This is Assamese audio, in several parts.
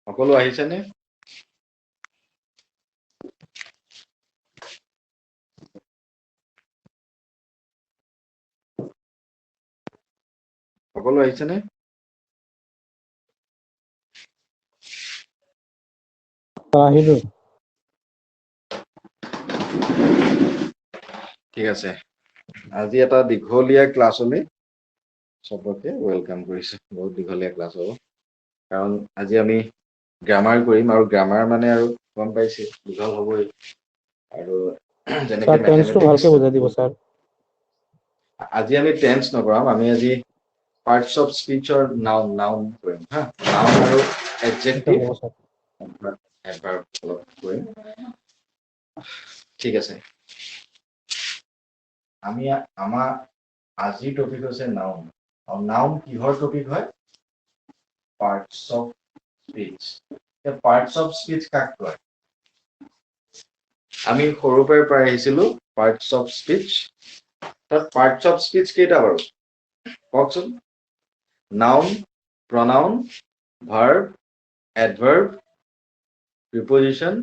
সকলো আহিছেনে? সকলো আহিছেনে? আহিলো। ঠিক আছে, আজি এটা দীঘলীয়া ক্লাছলৈ সবকে ওয়েলকাম কৰিছো। বহুত দীঘলীয়া ক্লাছ হ'ব, কাৰণ আজি আমি গ্ৰামাৰ কৰিম, আৰু গ্ৰামাৰ মানে আৰু গম পাইছে দীঘল হ'বই। আৰু যেনেকে স্যাৰ টেন্সটো মেথমেটিক্স, ভালকে বুজাই দিব স্যাৰ। আজি আমি টেন্স নকৰাম, আমি আজি পাৰ্টস অফ স্পীচৰ নাউন কৰিম হা। নাউন আৰু এটা এডজেক্টিভ হ'ব স্যাৰ। এডভাৰ্ব অলপ কৰিম। ঠিক আছে, আমাৰ আজিৰ টপিক হৈছে নাউন। আৰু নাউন কিহৰ টপিক হয়? Parts of speech. Parts of speech কাক কয়? আমি সৰুৰ পৰাই পাই আহিছিলো পাৰ্টস অফ স্পীচ। তাত পাৰ্টস অফ স্পীচ কেইটা বাৰু কওকচোন? Noun, pronoun, verb, adverb, preposition,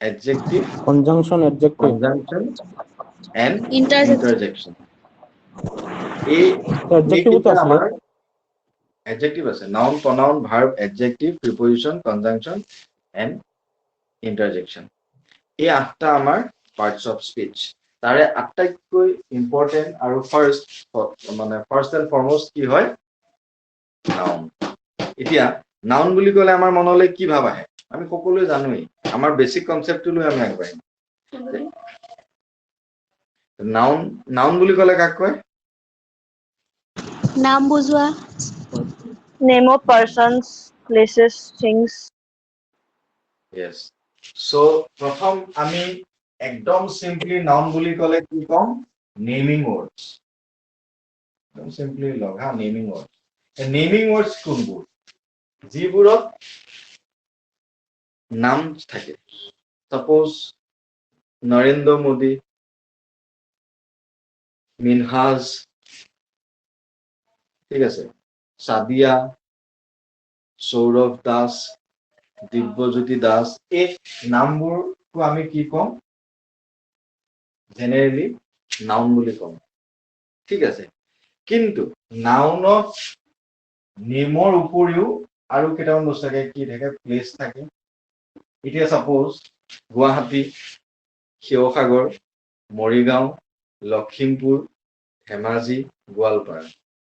adjective, conjunction adjective. conjunction and Interjection. interjection. অ্যাডজেক্টিভও তো এইকেইটা আছে। আমাৰ adjective আছে। noun, pronoun, verb, adjective, preposition, conjunction and interjection. এই 8টা আমাৰ parts of speech. তাৰে আটাইতকৈ ইম্পৰ্টেন্ট আৰু ফাৰ্ষ্ট এণ্ড ফৰমষ্ট কি হয়? নাউন। এতিয়া নাউন বুলি ক'লে আমাৰ মনলৈ কি ভাব আহে? আমি সকলোৱে জানোৱেই, আমাৰ বেছিক কনচেপ্টটো লৈ আমি আগবাঢ়িম। নাউন বুলি ক'লে কাক কয়? নাম বুজোৱা। Name of persons, places, things. Yes. So প্ৰথম আমি একদম চিম্পলি নাউন বুলি ক'লে কি কম? Naming words. একদম চিম্পলি লগ হা, নেমিং ৱৰ্ডছ। নেমিং ৱৰ্ডছ কোনবোৰ? যিবোৰত নাম থাকে। সাপোজ নৰেন্দ্ৰ মোদী, মিনহাজ, ঠিক আছে, সাদিয়া, সৌৰভ দাস, দিব্যজ্যোতি দাস, এই নামবোৰটো আমি কি কম? জেনেৰেলি নাউন বুলি কম। ঠিক আছে, কিন্তু নাউনত নেমৰ উপৰিও আৰু কেইটামান বস্তু থাকে। কি থাকে? প্লেচ থাকে। এতিয়া সাপোজ গুৱাহাটী, শিৱসাগৰ, মৰিগাঁও, লখিমপুৰ, ধেমাজি, গোৱালপাৰা,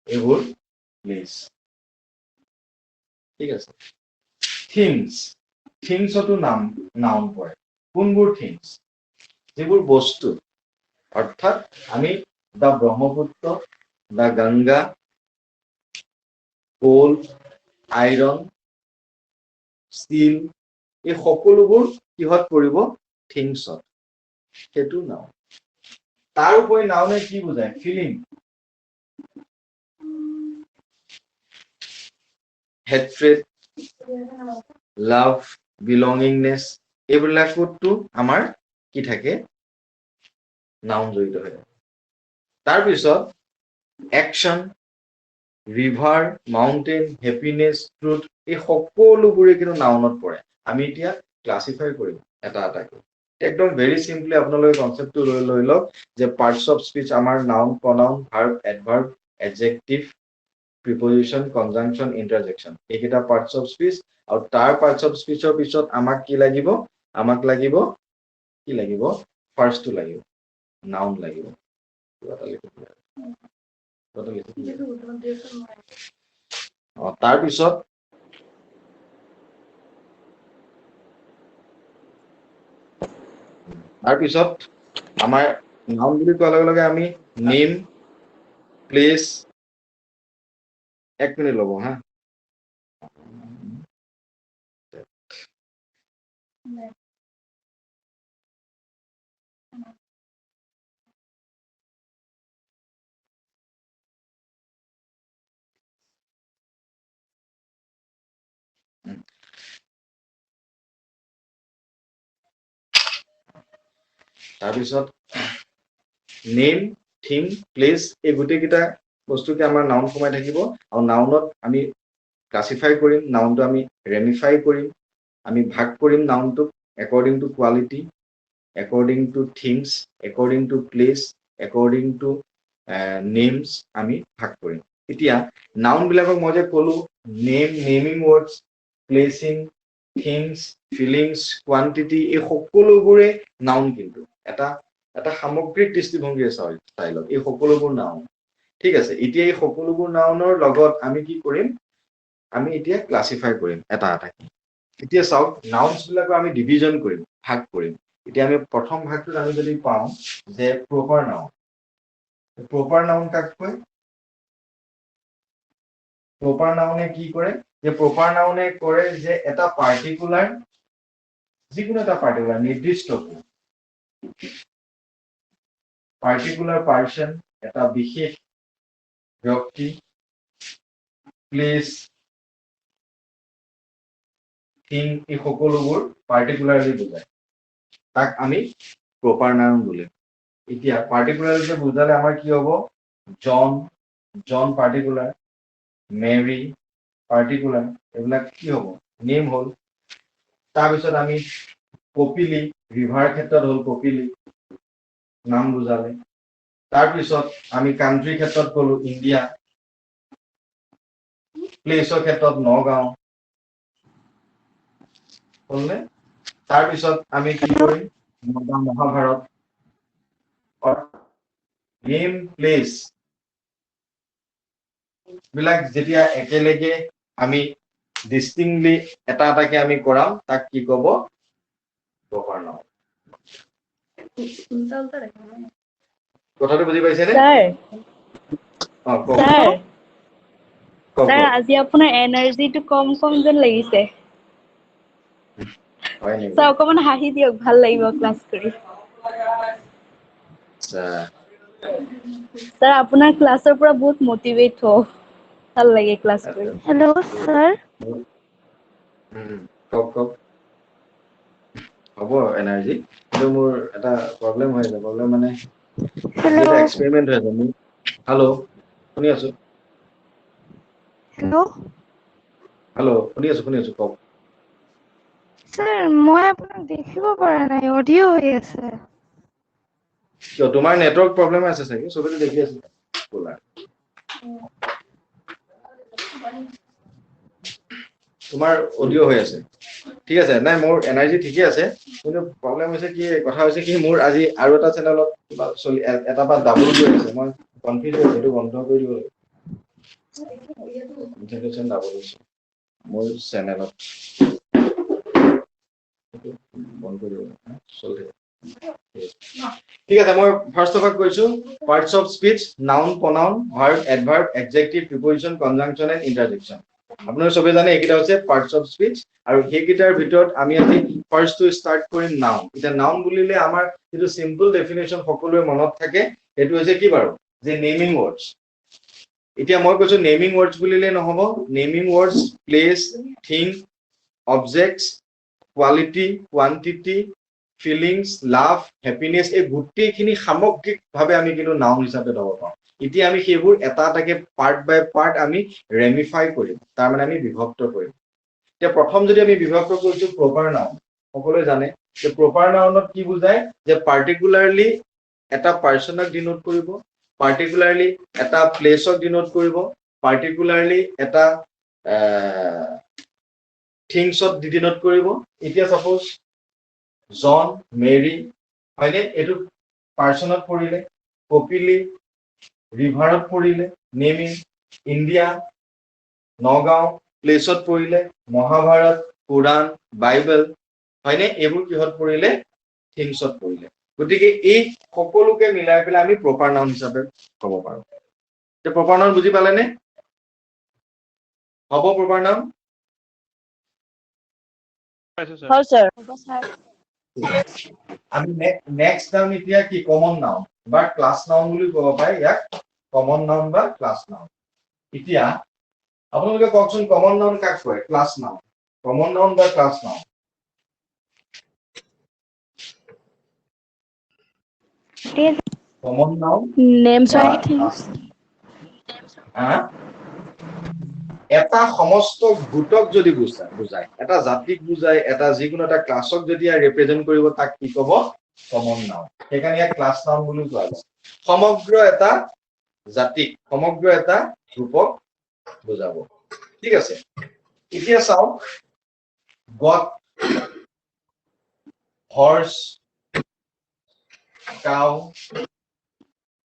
এইবোৰ প্লেচ। ঠিক আছে। থিংছতো নাউন পৰে। কোনবোৰ থিংছ? যিবোৰ বস্তু, অৰ্থাৎ আমি দা ব্ৰহ্মপুত্ৰ, দা গংগা, কোল, আইৰন, ষ্টীল, এই সকলোবোৰ কিহত পৰিব? থিংছত। সেইটো নাউন। তাৰ উপৰি নাউনে কি বুজায়? ফিলিং, হেট্ৰেড, লাভ, বিলঙিংনেছ, এইবিলাকতো আমাৰ কি থাকে? নাউন জড়িত হৈ থাকে। তাৰপিছত action, river, mountain, happiness, truth, এই সকলোবোৰে কিন্তু নাউনত পৰে। আমি এতিয়া ক্লাছিফাই কৰিম এটা এটাকৈ। একদম ভেৰি চিম্পলি আপোনালোকে কনচেপ্টটো লৈ লওক যে পাৰ্টস অফ স্পীচ আমাৰ noun, pronoun, verb, adverb, adjective, প্ৰিপজিশন, conjunction, ইন্টাৰজেকশন, এইকেইটা পাৰ্টস অফ স্পীচ। আৰু তাৰ পাৰ্টস অফ স্পীচৰ পিছত আমাক কি লাগিব? আমাক লাগিব কি লাগিব? ফাৰ্ষ্টটো লাগিব, নাউন লাগিব। তাৰপিছত আমাৰ নাউন বুলি কোৱাৰ লগে লগে আমি নেম, প্লেচ, এক মিনিট ল'ব হা। তাৰপিছত নেম, থিম, প্লেচ এই গোটেইকেইটা বস্তুকে আমাৰ নাউন সোমাই থাকিব আৰু নাউনত আমি ক্লাছিফাই কৰিম, নাউনটো আমি ৰেমিফাই কৰিম, আমি ভাগ কৰিম নাউনটোক according to quality, according to things, according to place, according to names আমি ভাগ কৰিম। এতিয়া নাউন বিলাকক মই যে ক'লো name, naming words, placing, things, feelings, quantity এই সকলোবোৰে নাউন কিন্তু এটা সামগ্ৰিক দৃষ্টিভংগীৰে ষ্টাইলত এই সকলোবোৰ নাউন। ঠিক আছে, এতিয়া এই সকলোবোৰ নাউনৰ লগত আমি কি কৰিম, আমি এতিয়া ক্লাছিফাই কৰিম এটা এটাকে। এতিয়া চাওক নাউনছ বিলাকক আমি ডিভিজন কৰিম, ভাগ কৰিম। এতিয়া আমি প্ৰথম ভাগটোত আমি যদি পাওঁ যে প্ৰপাৰ নাউন। প্ৰপাৰ নাউন কাক কয়? প্ৰপাৰ নাউনে কি কৰে যে প্ৰপাৰ নাউনে কৰে যে এটা পাৰ্টিকুলাৰ, যিকোনো এটা পাৰ্টিকুলাৰ নিৰ্দিষ্ট পাৰ্টিকুলাৰ পাৰ্চন, এটা বিশেষ ব্যক্তি, প্লেচ, থিং এই সকলোবোৰ পাৰ্টিকুলাৰলি বুজায়, তাক আমি প্ৰপাৰ নাউন বোলে। এতিয়া পাৰ্টিকুলাৰলি বুজালে আমাৰ কি হ'ব? জন পাৰ্টিকুলাৰ, মেৰী পাৰ্টিকুলাৰ, এইবিলাক কি হ'ব? নেম হ'ল। তাৰপিছত আমি কপিলি, ৰিভাৰ ক্ষেত্ৰত হ'ল কপিলি, নাম বুজালে। তাৰপিছত আমি কাণ্ট্ৰিৰ ক্ষেত্ৰত ক'লো ইণ্ডিয়া, প্লেচৰ ক্ষেত্ৰত নগাঁও হ'লনে? তাৰপিছত আমি কি কৰিম? মহাভাৰত, নেম, প্লেচ বিলাক যেতিয়া একেলগে আমি ডিষ্টিংলি এটা এটাকে আমি কৰাম, তাক কি ক'ব? Proper noun. কথাটো বুজি পাইছেনে? Sir, অ কওক। sir, কওক sir, কওক। আজি আপোনাৰ এনাৰ্জিটো কম যেন লাগিছে। হয় নেকি? Sir, অকমান হাঁহি দিয়ক, ভাল লাগিব ক্লাছ কৰি। আচ্ছা। Sir, আপোনাৰ ক্লাছৰ পৰা বহুত মটিভেট হওঁ। ভাল লাগে ক্লাছ কৰি। Hello, sir. কওক। হ'ব এনাৰ্জি, কিন্তু মোৰ এটা প্ৰব্লেম হৈ আছে। প্ৰব্লেম মানে আজি এটা Hello. এক্সপেৰিমেণ্ট হৈ আছে। হেল্ল', শুনি আছো। Hello. হেল্ল', শুনি আছো, কওক। Sir, মই আপোনাক দেখিব পৰা নাই, অডিও হৈ আছে। কিয়, তোমাৰ নেটৱৰ্ক প্ৰব্লেম আছে চাগে, চবেতো দেখি আছে ক'লা। তোমাৰ অডিঅ' হৈ আছে, ঠিক আছে। নাই, মোৰ এনাৰ্জি ঠিকে আছে, কিন্তু প্ৰব্লেম হৈছে কি, কথা হৈছে কি, মোৰ আজি আৰু এটা চেনেলত কিবা চলি এটা বা ডাবল হৈ আছে। মই কনফিউজ হৈছো, এইটো বন্ধ কৰি দিব লাগিব। ডাবল হৈছে মোৰ চেনেলত, বন্ধ কৰি দিব চলি। ঠিক আছে, মই ফাৰ্ষ্ট অফ অল কৈছো parts of speech, noun, pronoun, verb, adverb, adjective, preposition, conjunction and interjection. আপোনালোকে চবে জানে এইকেইটা হৈছে পাৰ্টস অফ স্পীচ, আৰু সেইকেইটাৰ ভিতৰত আমি আজি ফাৰ্ষ্টটো ষ্টাৰ্ট কৰিম নাউন। এতিয়া নাউন বুলিলে আমাৰ যিটো চিম্পল ডেফিনেশ্যন সকলোৰে মনত থাকে, সেইটো হৈছে কি বাৰু? যে নেমিং ৱৰ্ডছ। এতিয়া মই কৈছো নেমিং ৱৰ্ডছ বুলিলে নহ'ব, naming words, place, thing, objects, quality, quantity, feelings, love, happiness, এই গোটেইখিনি সামগ্ৰিকভাৱে আমি কিন্তু নাউন হিচাপে ল'ব পাৰোঁ। এতিয়া আমি সেইবোৰ এটা এটাকে পাৰ্ট বাই পাৰ্ট আমি ৰেমিফাই কৰিম, তাৰমানে আমি বিভক্ত কৰিম। এতিয়া প্ৰথম যদি আমি বিভক্ত কৰিছো প্ৰপাৰ নাউন, সকলোৱে জানে যে প্ৰপাৰ নাউনত কি বুজায়? যে পাৰ্টিকুলাৰলি এটা পাৰ্চনক ডিনোট কৰিব, পাৰ্টিকুলাৰলি এটা প্লেচক ডিনোট কৰিব, পাৰ্টিকুলাৰলি এটা থিংছত ডিনোট কৰিব। এতিয়া চাপোজ জন, মেৰী, হয়নে? এইটো পাৰ্চনত পৰিলে। কপিলি, ৰিভাৰত পৰিলে। নেমিং, ইণ্ডিয়া, নগাঁও, প্লেচত পৰিলে। মহাভাৰত, পুৰাণ, বাইবেল, হয়নে? এইবোৰ কিহত পৰিলে? থিংছত পৰিলে। গতিকে এই সকলোকে মিলাই পেলাই আমি প্ৰপাৰ নাউন হিচাপে ক'ব পাৰো। এতিয়া প্ৰপাৰ নাউন বুজি পালেনে? হ'ব প্ৰপাৰ নাউন? হয়, sir. আমি নেক্সট নাউন এতিয়া কি? কমন নাউন বা ক্লাছ নাউন বুলি ক'ব পাৰে ইয়াক। কমন নাউন বা ক্লাছ নাউন। এতিয়া আপোনালোকে কওকচোন, কমন নাউন কাক কয়? Class noun. কমন নাউন বা class noun? Common noun Names বা of things. এটা সমস্ত গোটক যদি বুজায় এটা জাতিক বুজায় এটা যিকোনো এটা ক্লাছক যদি ৰিপ্ৰেজেন্ট কৰিব তাক কি ক'ব কমন নাউন সেইকাৰণে ইয়াক ক্লাছ নাউন বুলি কোৱা যায় সমগ্ৰ এটা জাতিক সমগ্ৰ এটা গ্ৰুপক বুজাব ঠিক আছে এতিয়া চাও গট হৰ্স কাউ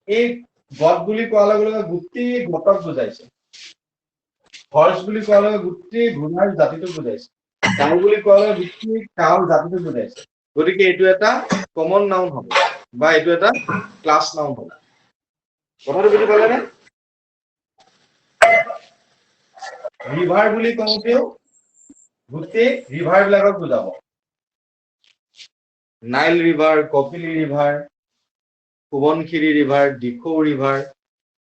এই গট বুলি কোৱাৰ লগে লগে গোটেই গটক বুজাইছে হৰ্স বুলি কোৱাৰ লগে গোটেই ঘোঁৰাৰ জাতিটোক বুজাইছে কাউ বুলি কোৱাৰ লগে গোটেই কাউৰ জাতিটোক বুজাইছে গতিকে এইটো এটা কমন নাউন হ'ব বা এইটো এটা ক্লাছ নাউন হ'ব কথাটো বুজি পালেনে ৰিভাৰ বুলি কওঁতেও গোটেই ৰিভাৰ বিলাকক বুজাব Nile river Kopili river Subansiri river Dikhow river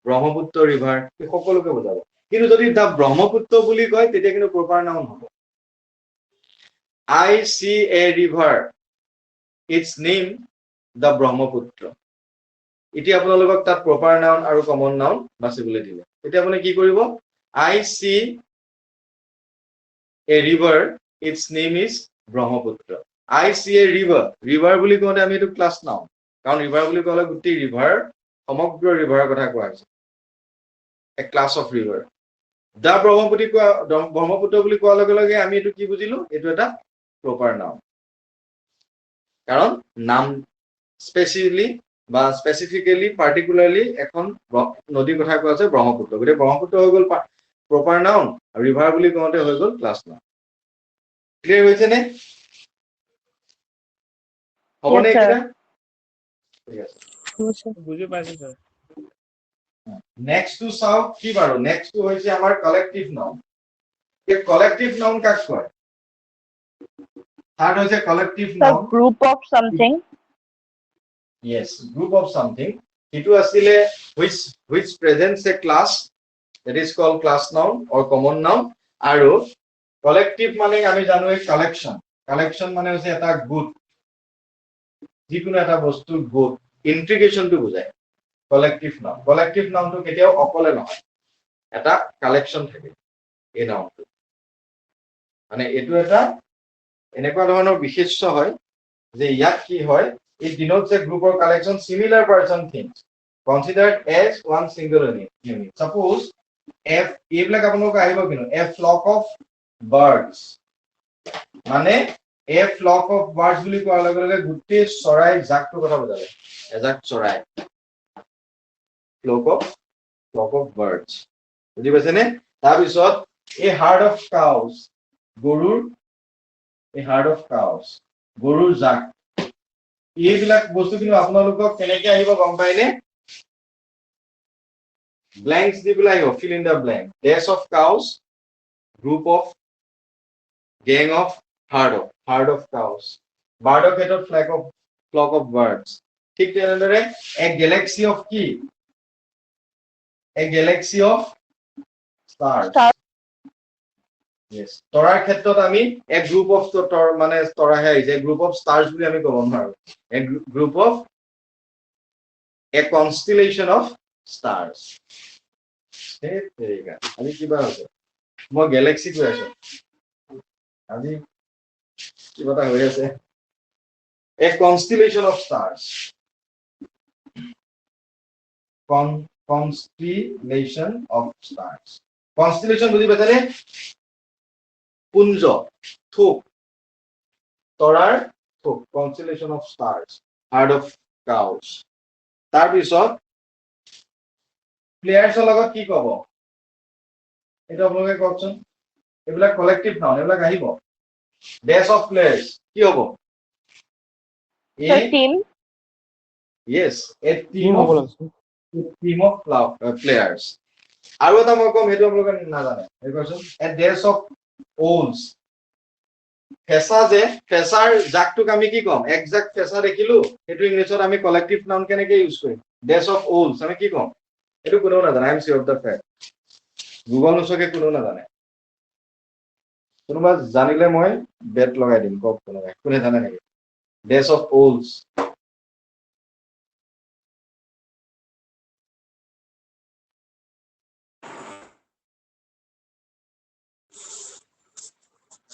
Brahmaputra river এই সকলোকে বুজাব কিন্তু যদি দা ব্ৰহ্মপুত্ৰ বুলি কয় তেতিয়া কিন্তু প্ৰপাৰ নাউন হ'ব I see a river its name the Brahmaputra এতিয়া আপোনালোকক তাত প্ৰপাৰ নাউন আৰু কমন নাউন বাছিবলৈ দিলে এতিয়া আপুনি কি কৰিব I see a river its name is Brahmaputra I see a river বুলি কওঁতে আমি এইটো ক্লাছ নাউন কাৰণ ৰিভাৰ বুলি ক'লে গোটেই ৰিভাৰ সমগ্ৰ ৰিভাৰৰ কথা কোৱা হৈছে a class of river দা ব্ৰহ্মপুত্ৰ বুলি কোৱাৰ লগে লগে আমি এইটো কি বুজিলো এইটো এটা প্ৰপাৰ নাউন কাৰণ নাম স্পেচিফিকেলি বা স্পেচিফিকেলি পাৰ্টিকুলাৰলি এখন নদীৰ কথা কোৱা আছে ব্ৰহ্মপুত্ৰ গতিকে ব্ৰহ্মপুত্ৰ হৈ গ'ল প্ৰপাৰ নাউন আৰু ৰিভাৰ বুলি কওঁতে হৈ গ'ল ক্লাছ নাউন ক্লিয়াৰ হৈছে নে হ'বনে Yes, sir. এতিয়া ঠিক আছে বুজি পাইছো স্যার নেক্সট টু চাও কি বাৰু নেক্সট টু হৈছে আমাৰ কালেক্টিভ নাউন এই কালেক্টিভ নাউন কাক কয় থাৰ্ড হৈছে collective The noun group of something. yes group of something itu asile which presents a class that is called class noun or common noun aru collective mane ami janu ei collection mane hoise eta good jikono eta bostu good integration tu bujay collective noun tu ketiao okole nohoy eta collection thake ei noun tu mane etu eta enekwa dhoroner bisheshya hoy je yak ki hoy it denotes a group or collection similar person things considered as one single unit suppose f এইবিলাক আপোনালোক আহিব কিনো a flock of birds মানে a flock of birds বুলি কোৱাৰ লগে লগে গোটেই চৰাই জাকটোৰ কথা বুজালে এজাক চৰাই flock of birds বুজি পাইছেনে তাৰ পিছত a herd of cows গৰুৰ জাক এইবিলাক বস্তু কিন্তু আপোনালোকক কেনেকৈ আহিব গম পাইনে blanks দি পেলাই আহিব fill in the blank dash of cows group of gang of herd of cows bird of head of flock of birds ঠিক তেনেদৰে a galaxy of কি a galaxy of stars yes তৰাৰ ক্ষেত্ৰত আমি a group of মানে তৰাহে আহিছে a group of stars বুলি আমি ক'ব নোৱাৰো a group of a constellation of stars আজি কিবা হৈছে মই গেলেক্সি কৈ আছো আজি কিবা এটা হৈ আছে a constellation of stars constellation of stars constellation বুজি পাইছানে পুঞ্জ থোক তৰাৰ থোক constellation of stars herd of cows তাৰ পিছত প্লেয়াৰ্ছৰ লগত কি ক'ব এটা আপোনালোকে কওকচোন এইবিলাক কালেক্টিভ নাউন এইবিলাক আহিব ডেছ অফ প্লেয়াৰ্ছ কি হ'ব The team. yes a team হ'ব লাগছে team of players আৰু এটা মই কম সেইটো আপোনালোকে নাজানে এই কোৱাচোন a dash of owls ফেচাৰ জাকটোক আমি কি কম একজাক্ট ফেচা দেখিলো সেইটো ইংলিছত আমি কালেক্টিভ নাউন কেনেকৈ ইউজ কৰিম dash of owls আমি কি কম এইটো কোনেও নাজানে I am sure of the fact Google নোচোৱাকে কোনেও নাজানে কোনোবা জানিলে মই বেট লগাই দিম কওক কোনোবাই কোনে জানে নেকি dash of owls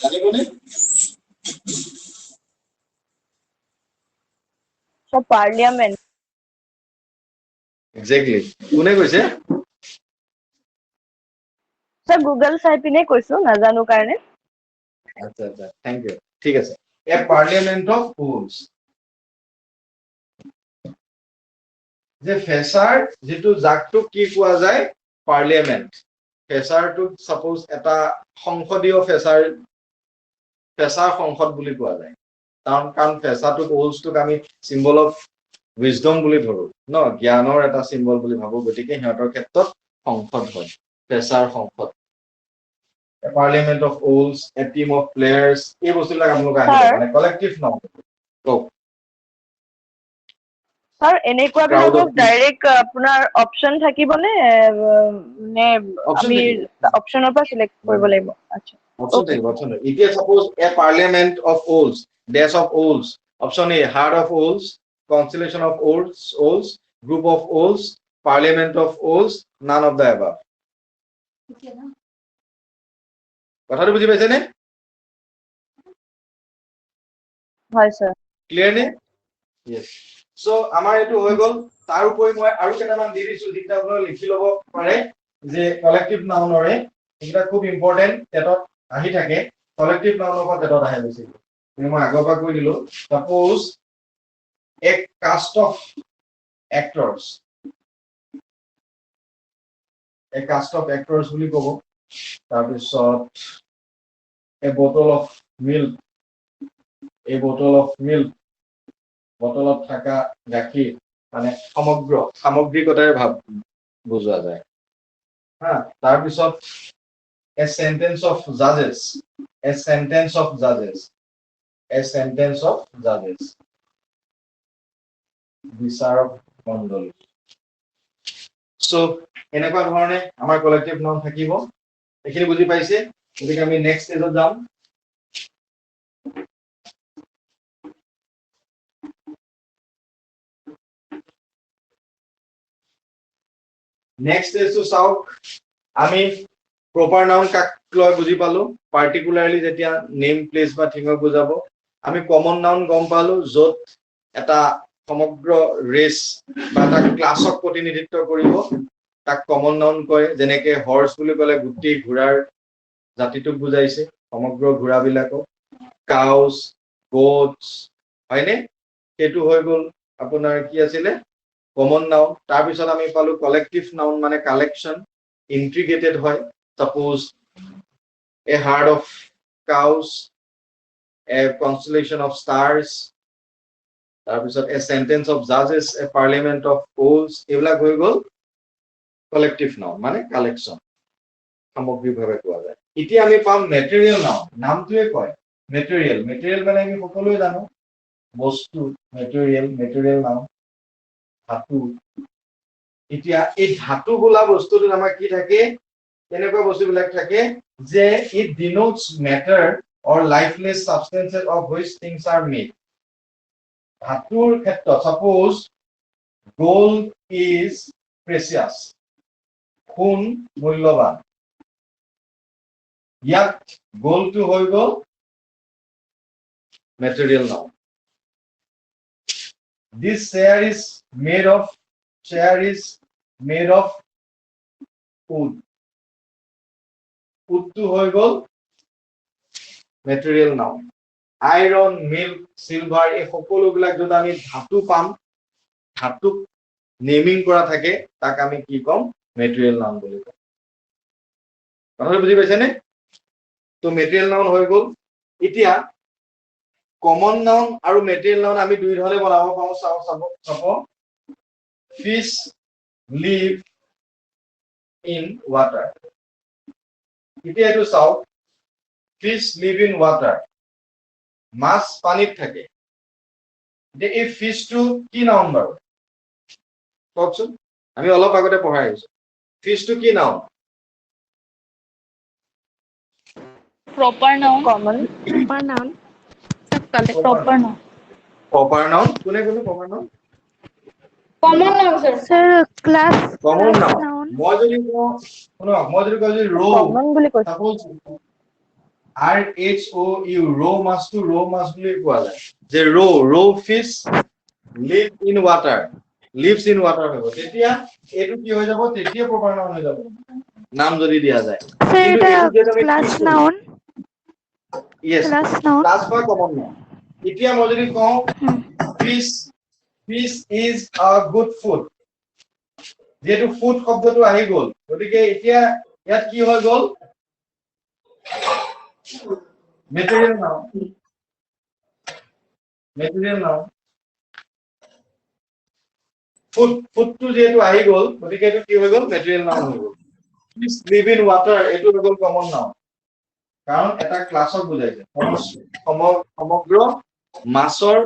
জানিবনে? সব পার্লিয়ামেন্ট এক্স্যাক্টলি কোনে কৈছে? স্যার গুগল চাই পিনে কৈছো নাজানো কাৰণে আচ্ছা আচ্ছা থ্যাংক ইউ ঠিক আছে এ পাৰ্লিয়ামেন্ট অফ ফুলস যে ফেচাৰ যেটো জাকটোক কি কোৱা যায় পাৰ্লিয়ামেন্ট ফেচাৰটোক সাপোজ এটা সংসদীয় ফেচাৰ সংসদ বুলি কোৱা যায় কাৰণ ফেচাৰটোক ওলছটোক আমি সিম্বল অফ উইজডম বুলি ধৰো ন জ্ঞানৰ এটা সিম্বল বুলি ভাবো গতিকে সিহঁতৰ ক্ষেত্ৰত সংসদ হয় ফেচাৰ সংসদ a parliament of owls a team of players এই বস্তুবিলাক আপোনালোক আহিব মানে কলেক্টিভ নাম স্যার এনেকুৱা Crowd of বিলাকক people. ডাইৰেক্ট আপোনাৰ অপচন থাকিবনে নে Option আমি থাকিব। অপচনৰ পৰা সিলেক্ট কৰিব লাগিব আচ্ছা Option Okay. option এতিয়া suppose a parliament of owls dash of owls option A herd of owls constellation of owls group of owls parliament of owls none of the above কথাটো বুজি পাইছে নে হয় স্যার ক্লিয়াৰ নে yes so আমাৰ এটো হৈ গল তাৰ উপৰি মই আৰু কেইটামান দি দিছো যেটা আপোনালোকে লিখি ল'ব পাৰে যে কলেক্টিভ নাউনৰে এটা খুব ইম্পৰ্টেন্ট টেটত আহি থাকে কলেক্টিভ নাউনৰ পৰা টেটত আহে বেছি মই আগৰ পৰা কৈ দিলো suppose a cast of actors বুলি ক'ব তাৰ পিছত a bottle of milk বটলত থকা গাখীৰ মানে সামগ্ৰিকতাৰে ভাব বুজোৱা যায় হা তাৰ পিছত a sentence of judges বিচাৰক মণ্ডলী সো এনেকুৱা ধৰণে আমাৰ কলেক্টিভ নাউন থাকিব এইখিনি বুজি পাইছে গতিকে আমি নেক্সট ষ্টেজত যাম নেক্সট ষ্টেজটো চাওক আমি প্ৰপাৰ নাউন কাক লৈ বুজি পালো পাৰ্টিকুলাৰলি যেতিয়া নেম প্লেস বা থিংক বুজাব আমি কমন নাউন গম পালো যত এটা সমগ্ৰ ৰেস বা এটা ক্লাছক প্ৰতিনিধিত্ব কৰিব তাক কমন নাউন কয় যেনেকৈ হৰ্স বুলি ক'লে গুটি ঘোঁৰাৰ জাতিটোক বুজাইছে সমগ্ৰ ঘোঁৰাবিলাকক কাউস গোটস হয়নে সেইটো হৈ গল আপোনাৰ কি আছিল কমন নাউন তাৰ পিছত আমি পালো কলেক্টিভ নাউন মানে কালেকশন ইন্টিগ্ৰেটেড হয় suppose a herd of cows a constellation of stars তাৰ পিছত a sentence of judges a parliament of owls এইবিলাক হৈ গল কলেক্টিভ নাউন মানে কালেকশন সামগ্ৰিকভাৱে কোৱা যায় এতিয়া আমি পাম মেটেৰিয়েল নাউন নামটোৱে কয় মেটেৰিয়েল মানে আমি সকলোৱে জানো বস্তু মেটেৰিয়েল নাউন ধাতু এতিয়া এই ধাতু বোলা বস্তুটোত আমাৰ কি থাকে এনেকুৱা বস্তুবিলাক থাকে যে it denotes matter or lifeless substances of which things are made ধাতুৰ ক্ষেত্ৰত suppose gold is precious সোণ মূল্যৱান ইয়াত গোলটো হৈ গল material noun this chair is made of wood wood to হৈ গল material noun iron milk silver এই সকলোবিলাক যদি আমি ধাতু পাম ধাতুক নেমিং কৰা থাকে তাক আমি কি কম material noun বুলি কম কথাটো বুজি পাইছে নে তো material noun হৈ গল এতিয়া কমন নাউন আৰু মেটেৰিয়েল নাউন আমি দুই ধৰণে বনাব পাৰো চাব fish live in water এতিয়া এটো চাও fish live in water মাছ পানীত থাকে যে এই ফিশটো কি নাউন বাৰু কওকচোন আমি অলপ আগতে পঢ়াই আহিছো ফিশটো কি noun proper noun Proper noun. proper noun কোনে proper noun common noun sir Sir, class common noun noun. মই যদি কওঁ শুনক মই যদি কওঁ যে row common বুলি কৈছো suppose RHOU row mass to row mass বুলি কোৱা যায় যে row fish live in water lives in water হ'ব তেতিয়া এটো কি হৈ যাব তেতিয়া proper noun হৈ যাব নাম যদি দিয়া যায় স্যার কিন্তু এটা এটো যে তুমি class noun yes class noun class বা কমন নাউন এতিয়া মই যদি কওঁ fish is a good food যেহেতু ফুড শব্দটো আহি গ'ল গতিকে এতিয়া ইয়াত কি হৈ গ'ল material noun food to যেহেতু আহি গ'ল গতিকে এটো কি হৈ গ'ল material noun হৈ গ'ল fish live in water এটো হৈ গ'ল common noun কাৰণ এটা ক্লাছক বুজাইছে সমগ্ৰ মাছৰ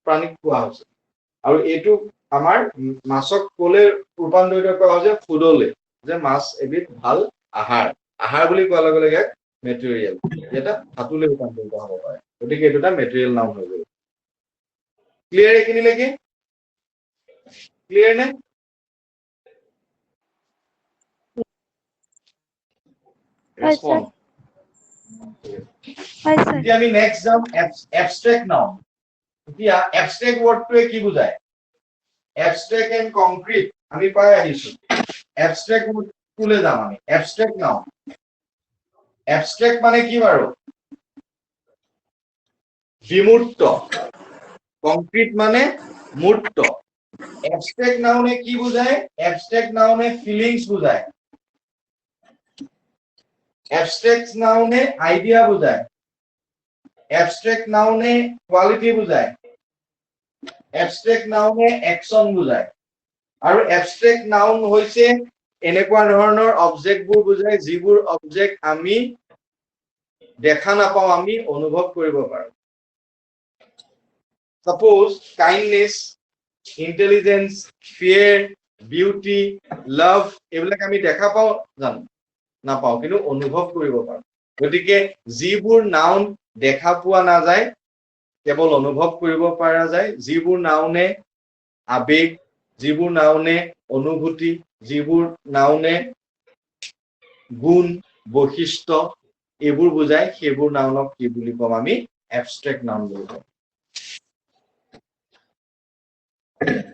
প্ৰাণীক কোৱা হৈছে আৰু এটো আমাৰ মাছক কোলে ৰূপান্তৰিত কৰা হৈছে ফুডলে যে মাছ এবিধ ভাল আহাৰ বুলি কোৱাৰ লগে লগে মেটেৰিয়েল যেটা ধাতুলে ৰূপান্তৰিত হ'ব পাৰে গতিকে এটোটা মেটেৰিয়েল নাউন হৈ গ'ল ক্লিয়াৰ এখিনি লৈকে ক্লিয়াৰ নে হয় স্যাৰ হয় স্যাৰ এতিয়া আমি নেক্সট যাম abstract noun এতিয়া abstract wordটোৱে কি বুজায় abstract and concrete আমি পাই আহিছো abstract wordটোলে যাম আমি abstract noun abstract মানে কি বাৰু বিমূৰ্ত concrete মানে মূৰ্ত abstract noun কি বুজায় abstract noun feelings বুজায় abstract noun idea বুজায় abstract noun quality বুজায় abstract noun action বুজায় আৰু abstract noun হৈছে এনেকুৱা ধৰণৰ অবজেক্টবোৰ বুজায় যিবোৰ অবজেক্ট আমি দেখা নাপাওঁ আমি অনুভৱ কৰিব পাৰো suppose kindness intelligence fear beauty love এইবিলাক আমি দেখা পাওঁ জানো নাপাওঁ কিন্তু অনুভৱ কৰিব পাৰো গতিকে যিবোৰ নাউন দেখা পোৱা নাযায় কেৱল অনুভৱ কৰিব পৰা যায় যিবোৰ নাউনে আবেগ যিবোৰ নাউনে অনুভূতি যিবোৰ নাউনে গুণ বৈশিষ্ট্য এইবোৰ বুজায় সেইবোৰ নাউনক কি বুলি কম আমি abstract নাউন বুলি কম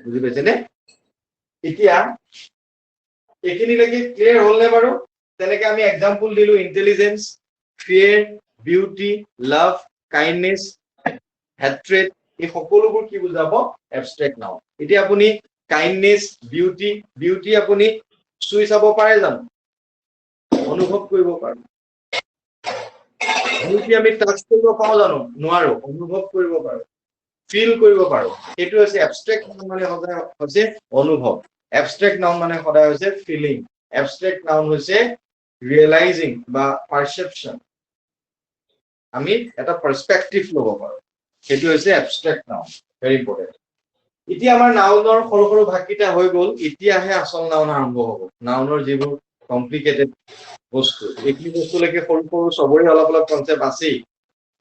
বুজি পাইছে নে এতিয়া এখিনি লাগি ক্লিয়াৰ হ'লনে বাৰু তেনেকে আমি এক্সাম্পল দিলো ইন্টেলিজেন্স ফিয়াৰ বিউটি লাভ কাইন্ডনেস হেট্ৰেড এই সকলোবোৰ কি বুজাব abstract নাউন এতিয়া আপুনি কাইন্ডনেস বিউটি আপুনি চুই চাব পাৰে জানো অনুভৱ কৰিব পাৰে বিউটি আমি টাচ কৰিব পাওঁ জানো নোৱাৰো অনুভৱ কৰিব পাৰো ফিল কৰিব পাৰো এটো হৈছে abstract noun মানে সদায় হৈছে অনুভৱ abstract noun মানে সদায় হৈছে ফিলিং abstract noun হৈছে ৰিয়েলাইজিং বা পাৰসেপশন আমি এটা পাৰ্সপেক্টিভ লব পাৰো এটো হৈছে abstract noun ভেৰি ইম্পৰ্টেন্ট এতিয়া আমাৰ নাউনৰ সৰু সৰু ভাগকিটা হৈ গল এতিয়াহে আসল নাউন আৰম্ভ হ'ব নাউনৰ যিবোৰ কমপ্লিকেটেড বস্তু এইখিনি বস্তুলৈকে সৰু সৰু সবৰে অলপ অলপ কনসেপ্ট আছে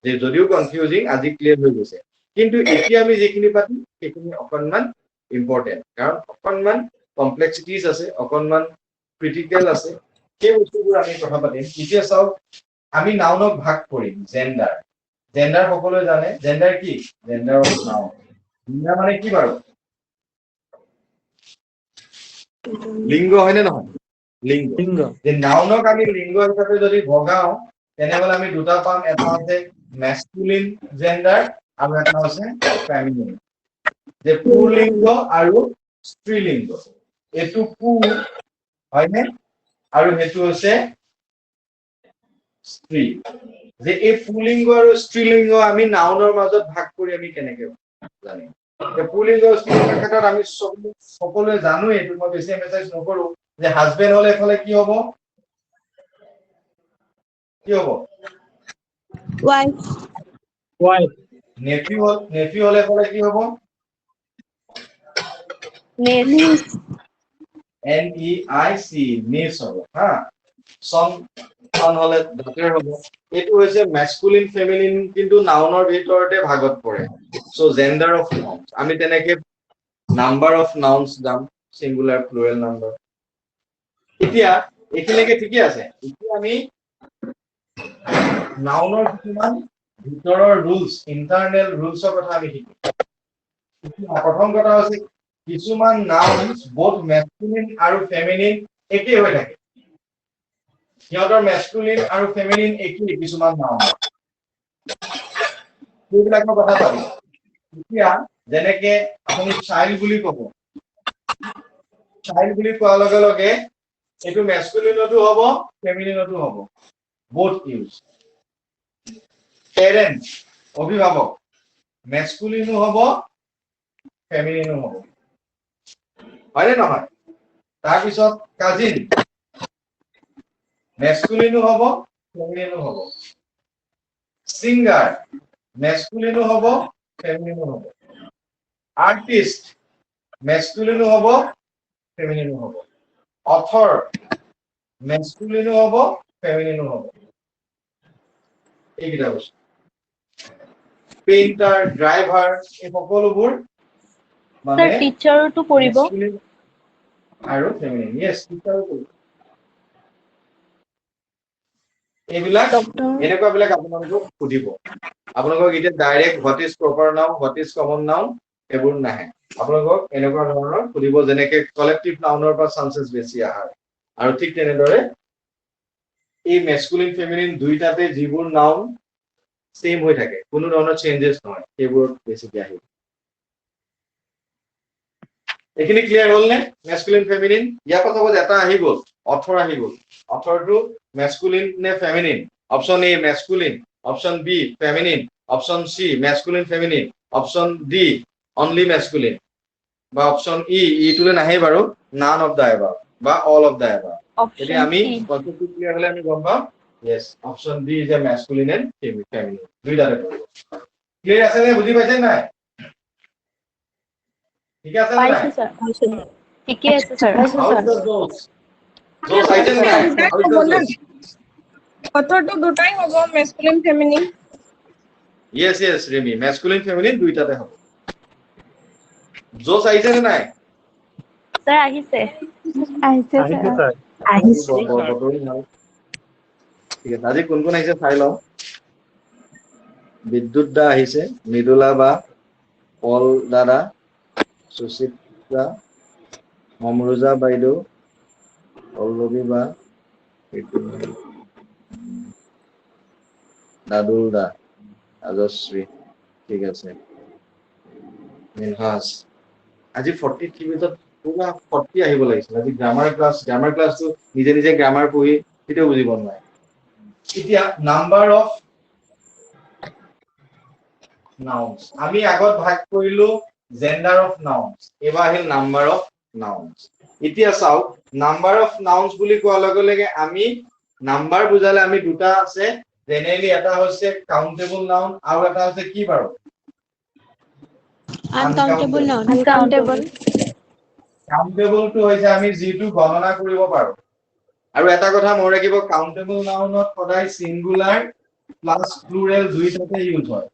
যে যদিও কনফিউজিং আজি ক্লিয়াৰ হৈ গৈছে কিন্তু এতিয়া আমি যেখিনি পাতিম সেইখিনি অকনমান ইম্পৰ্টেন্ট কাৰণ অকনমান কমপ্লেক্সিটিজ আছে অকনমান ক্ৰিটিকেল আছে সেই বস্তুবোৰ আমি কথা পাতিম এতিয়া চাও আমি নাউনক ভাগ কৰিম জেন্ডাৰ সকলোৱে জানে জেন্ডাৰ কি জেন্ডাৰ অফ নাউন জেন্ডাৰ মানে কি বাৰু লিংগ হয়নে নহয় লিংগ যে নাউনক আমি লিংগ হিচাপে যদি ভগাও তেনেহলে আমি দুটা পাম এটা আছে ম্যাস্কুলিন জেন্ডাৰ আৰু এটা আছে ফেমিনিন যে পুলিংগ আৰু স্ত্ৰীলিংগ এটো পু হয়নে আৰু হেতু হৈছে স্ত্ৰী যে এই পুলিংগ আৰু স্ত্ৰীলিংগ আমি নাউনৰ মাজত ভাগ কৰি আমি কেনেকৈ জানিম যে পুলিংগ স্ত্ৰীলিংগৰ ক্ষেত্ৰত আমি সকলোৱে জানো এটো মই বেছি এমফাসাইজ নকৰো যে হাজবেন্ড হলে এফালে কি হ'ব ওয়াইফ নেফিউ হলে এফালে কি হ'ব Niece. NEIC নিস হ'ব হা সন হলে ডটাৰ হ'ব এটো হৈছে ম্যাস্কুলিন ফেমিনিন কিন্তু নাউনৰ ভিতৰতে ভাগত পৰে সো জেন্ডাৰ অফ নাউনস আমি তেনেকে নাম্বাৰ অফ নাউনস দাম সিঙ্গুলাৰ প্লুৰাল নাম্বাৰ এতিয়া এখিলৈকে ঠিকই আছে এতিয়া আমি নাউনৰ কিছুমান ভিতৰৰ ৰুলছ ইন্টাৰনেল ৰুলছৰ কথা আমি শিকিম প্ৰথম কথা হৈছে কিছুমান নাউনছ both masculine আৰু feminine একে হৈ থাকে সিহঁতৰ masculine আৰু feminine একে কিছুমান নাউন সেইবিলাকৰ কথা পাতিম এতিয়া যেনেকে আপুনি চাইল্ড বুলি ক'ব চাইল্ড বুলি কোৱাৰ লগে লগে এটো masculineতো হ'ব feminineতো হ'ব both use parents অভিভাৱক masculineও হ'ব ফেমিনিনো হ'ব হয়নে নহয় তাৰ পিছত কাজিন মেস্কুলিনো হ'ব ফেমিনিনো হ'ব সিঙ্গাৰ মেস্কুলিনো হ'ব ফেমিনিনো হ'ব আৰ্টিস্ট মেস্কুলিনো হ'ব ফেমিনিনো হ'ব অথৰ মেস্কুলিনো হ'ব ফেমিনিনো হ'ব এইকেইটা বস্তু পেইন্টাৰ ড্ৰাইভাৰ এই সকলোবোৰ স্যাৰ টিচাৰটো পৰিব আৰু ফেমিনিন ইয়েস টিচাৰো পৰিব এইবিলাক এনেকুৱাবিলাক আপোনালোকক সুধিব আপোনালোকক এতিয়া direct what is proper noun what is common noun এইবোৰ নাহে আপোনালোকক এনেকুৱা ধৰণৰ সুধিব যেনেকে কলেক্টিভ নাউনৰ পৰা চান্সেছ বেছি আহাৰ আৰু ঠিক তেনেদৰে এই মেস্কুলিন ফেমিনিন দুইটাতে যিবোৰ নাউন সেম হৈ থাকে কোনো ধৰণৰ চেঞ্জেছ নহয় সেইবোৰ বেছিকৈ আহিব এখিনি ক্লিয়াৰ হ'ল নে মেস্কুলিন ফেমিনিন ইয়াৰ কথা হ'ল এটা আহি গ'ল অথৰ আহি গ'ল অথৰটো মেস্কুলিন নে feminine option A masculine option B feminine option C masculine feminine option D only masculine বা অপচন ই টুলে নাহে বাৰু নান অফ দা এবাভ বা অল অফ দা এবাভ যদি আমি কনসেপ্টটো ক্লিয়াৰ হলে আমি গম পাম yes option D is a masculine and feminine দুইটাতে ক্লিয়াৰ আছে নে বুজি পাইছে নাই ঠিক আছে না পাইছো স্যাৰ ঠিকই আছে স্যাৰ অথৰটো দুটাই হ'ব masculine feminine yes Remy masculine feminine দুইটাতে হ'ব জোস আহিছে নে নাই স্যাৰ আহিছে আহিছে স্যাৰ আহিছে ঠিক আছে আজি কোন কোন আহিছে চাই লওঁ বিদ্যুৎ দা আহিছে মৃদুলা বা পল দাদা সুচিত্ৰা মমৰুজা বাইদেউ পল্লৱী বা দাদুল দা ৰাজশ্ৰী ঠিক আছে মিনহাজ আজি 43 মিনিটত পুৰা 40 আহিব লাগিছিল আজি গ্ৰামাৰ ক্লাছটো নিজে নিজে গ্ৰামাৰ পঢ়ি কেতিয়াও বুজিব নোৱাৰে এতিয়া নাম্বাৰ অফ nouns আমি আগত ভাগ কৰিলো জেন্ডাৰ অফ nouns এবাৰ আহিল নাম্বাৰ অফ nouns এতিয়া চাও নাম্বাৰ অফ nouns বুলি কোৱাৰ লগে লগে আমি নাম্বাৰ বুজালে আমি দুটা আছে জেনেৰেলি এটা হৈছে কাউন্টেবল নাউন আৰু এটা হৈছে কি বাৰু আনকাউন্টেবল কাউন্টেবল টো হৈছে আমি যিটো গণনা কৰিব পাৰো আৰু এটা কথা মনত ৰাখিব কাউন্টেবল নাউনত সদায় সিঙ্গুলাৰ প্লাস প্লুৰেল দুইটাতে ইউজ হয়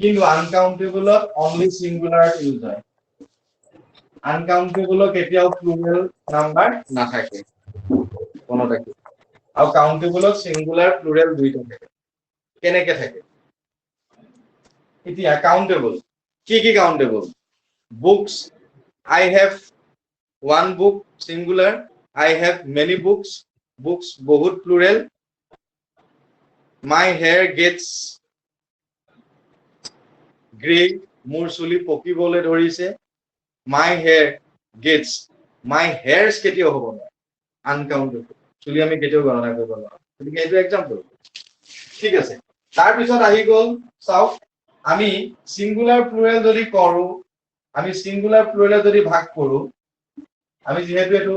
কিন্তু আনকাউন্টেবলত অনলি সিঙ্গুলাৰ ইউজ হয় আনকাউন্টেবলত কেতিয়াও প্লুৰেল নাম্বাৰ নাথাকে মনত ৰাখিব আৰু কাউন্টেবলত সিঙ্গুলাৰ প্লুৰেল দুইটা থাকে কেনেকে থাকে এতিয়া কাউন্টেবল কি countable books I have one book singular I have many books বহুত plural my hair gets gray মোৰ চুলি পকিবলৈ ধৰিছে my hair gets my hairs কেতিয়াও হ'ব নোৱাৰে আনকাউন্টেবল চুলি আমি কেতিয়াও গণনা কৰিব নোৱাৰো গতিকে এইটো এক্সাম্পল ঠিক আছে তাৰ পিছত আহি গ'ল চাওক আমি সিঙ্গুলাৰ প্লুৰেল যদি কৰো আমি সিঙ্গুলাৰ প্লুৰেল যদি ভাগ কৰো আমি যেহেতু এটো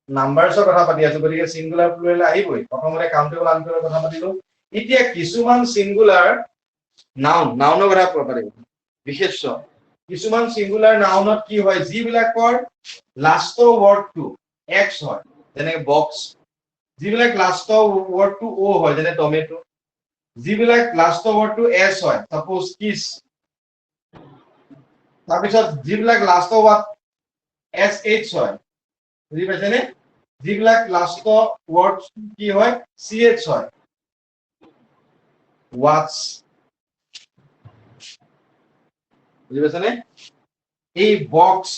নাম্বাৰছৰ কথা পাতি আছো গতিকে সিঙ্গুলাৰ প্লুৰেল আহিবই প্ৰথমতে কাউন্টেবল আনকাউন্টেবল কথা পাতিলো এতিয়া কিছুমান সিঙ্গুলাৰ নাউনৰ কথা পাতিব বিশেষ্য কিছুমান সিঙ্গুলাৰ নাউনত কি হয় যিবিলাকৰ লাষ্টৰ ওয়াৰ্ডটো এক্স হয় যেনে বক্স যিবিলাক লাষ্টৰ ওয়াৰ্ডটো ও হয় যেনে টমেটো যিবিলাক লাষ্টৰ ওয়াৰ্ডটো এস হয় সাপোজ কিস তাৰপিছত যিবিলাক লাষ্টৰ ওয়াৰ্ড এস এইচ হয় বুজি পাইছেনে যিবিলাক লাষ্টৰ ওয়াৰ্ড কি হয় চি এইচ হয় watch বুজি পাইছানে এই বক্স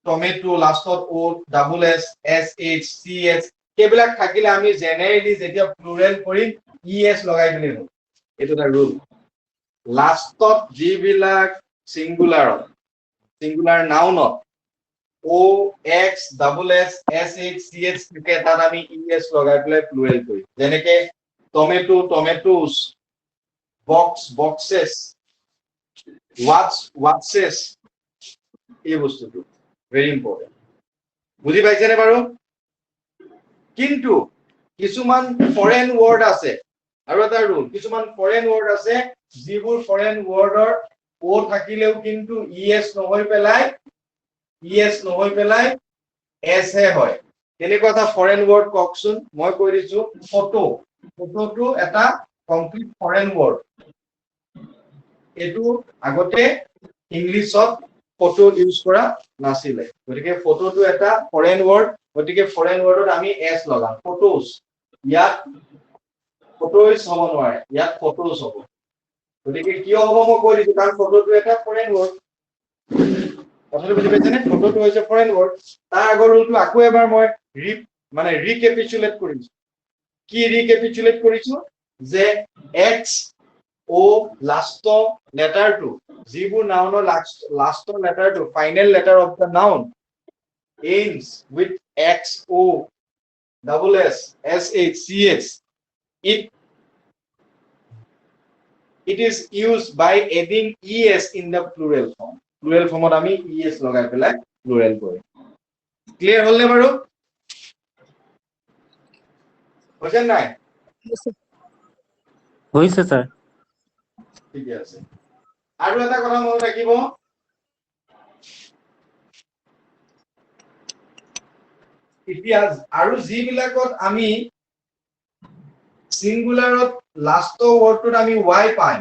টমেটো লাষ্টত ও ডাবল এস এস এইচ চি এচ সেইবিলাক থাকিলে আমি জেনেৰেলি যেতিয়া প্লুৰেল কৰিম ই এছ লগাই দিলে হ'ল এইটো এটা ৰুল লাষ্টত যিবিলাক সিঙ্গুলাৰ নাউনত ও এক্স ডাবল এস এস এইচ চি এচ থাকে তাত আমি ই এছ লগাই পেলাই প্লুৰেল কৰিম যেনেকে tomato tomatoes box boxes watches এই বস্তুটো ভেৰি ইম্পৰ্টেন্ট বুঝি পাইছেনে বাৰু কিন্তু কিছুমান ফৰেন ওয়াৰ্ড আছে আৰু এটা ৰুল কিছুমান ফৰেন ওয়াৰ্ড আছে যিবোৰ ফৰেন ওয়াৰ্ডৰ ও থাকিলেও কিন্তু ইএস নহয় পেলাই এস হে হয় তেনেকুৱা এটা ফৰেন ওয়াৰ্ড কওকচোন মই কৈ দিছো ফটোটো এটা কমপ্লিট ফৰেন ওয়াৰ্ড এটো আগতে ইংলিশত ফটো ইউজ কৰা নাছিলে গতিকে ফটোটো এটা ফৰেন ওয়াৰ্ড গতিকে ফৰেন ওয়াৰ্ডত আমি এস লগাম ফটোস ইয়াত ফটোস হ'ব নোৱাৰে ইয়াত ফটোস হ'ব গতিকে কিয় হ'ব মই কৈ দিছো কাৰণ ফটোটো এটা ফৰেন ওয়াৰ্ড কথাটো বুজি পাইছেনে ফটোটো হৈছে ফৰেন ওয়াৰ্ড তাৰ আগৰ ৰুলটো আকৌ এবাৰ মই ৰিকেপিচুলেট কৰিছো কি ৰিকেপিচুলেট কৰিছো যে এক্স ও লাষ্ট লেটাৰটো যিবোৰ নাউনৰ লাষ্ট লেটাৰটো final letter of the noun ends with x o double s s h c h it is used by adding es in the plural formত আমি es লগাই পেলাই plural কৰিম ক্লিয়াৰ হ'লনে বাৰু হৈছে নাই হৈছে স্যাৰ ঠিক আছে আৰু এটা কথা মনত ৰাখিব এতিয়া আৰু যিবিলাকত আমি সিঙ্গুলাৰত লাষ্ট ওয়াৰ্ডটোত আমি y পাই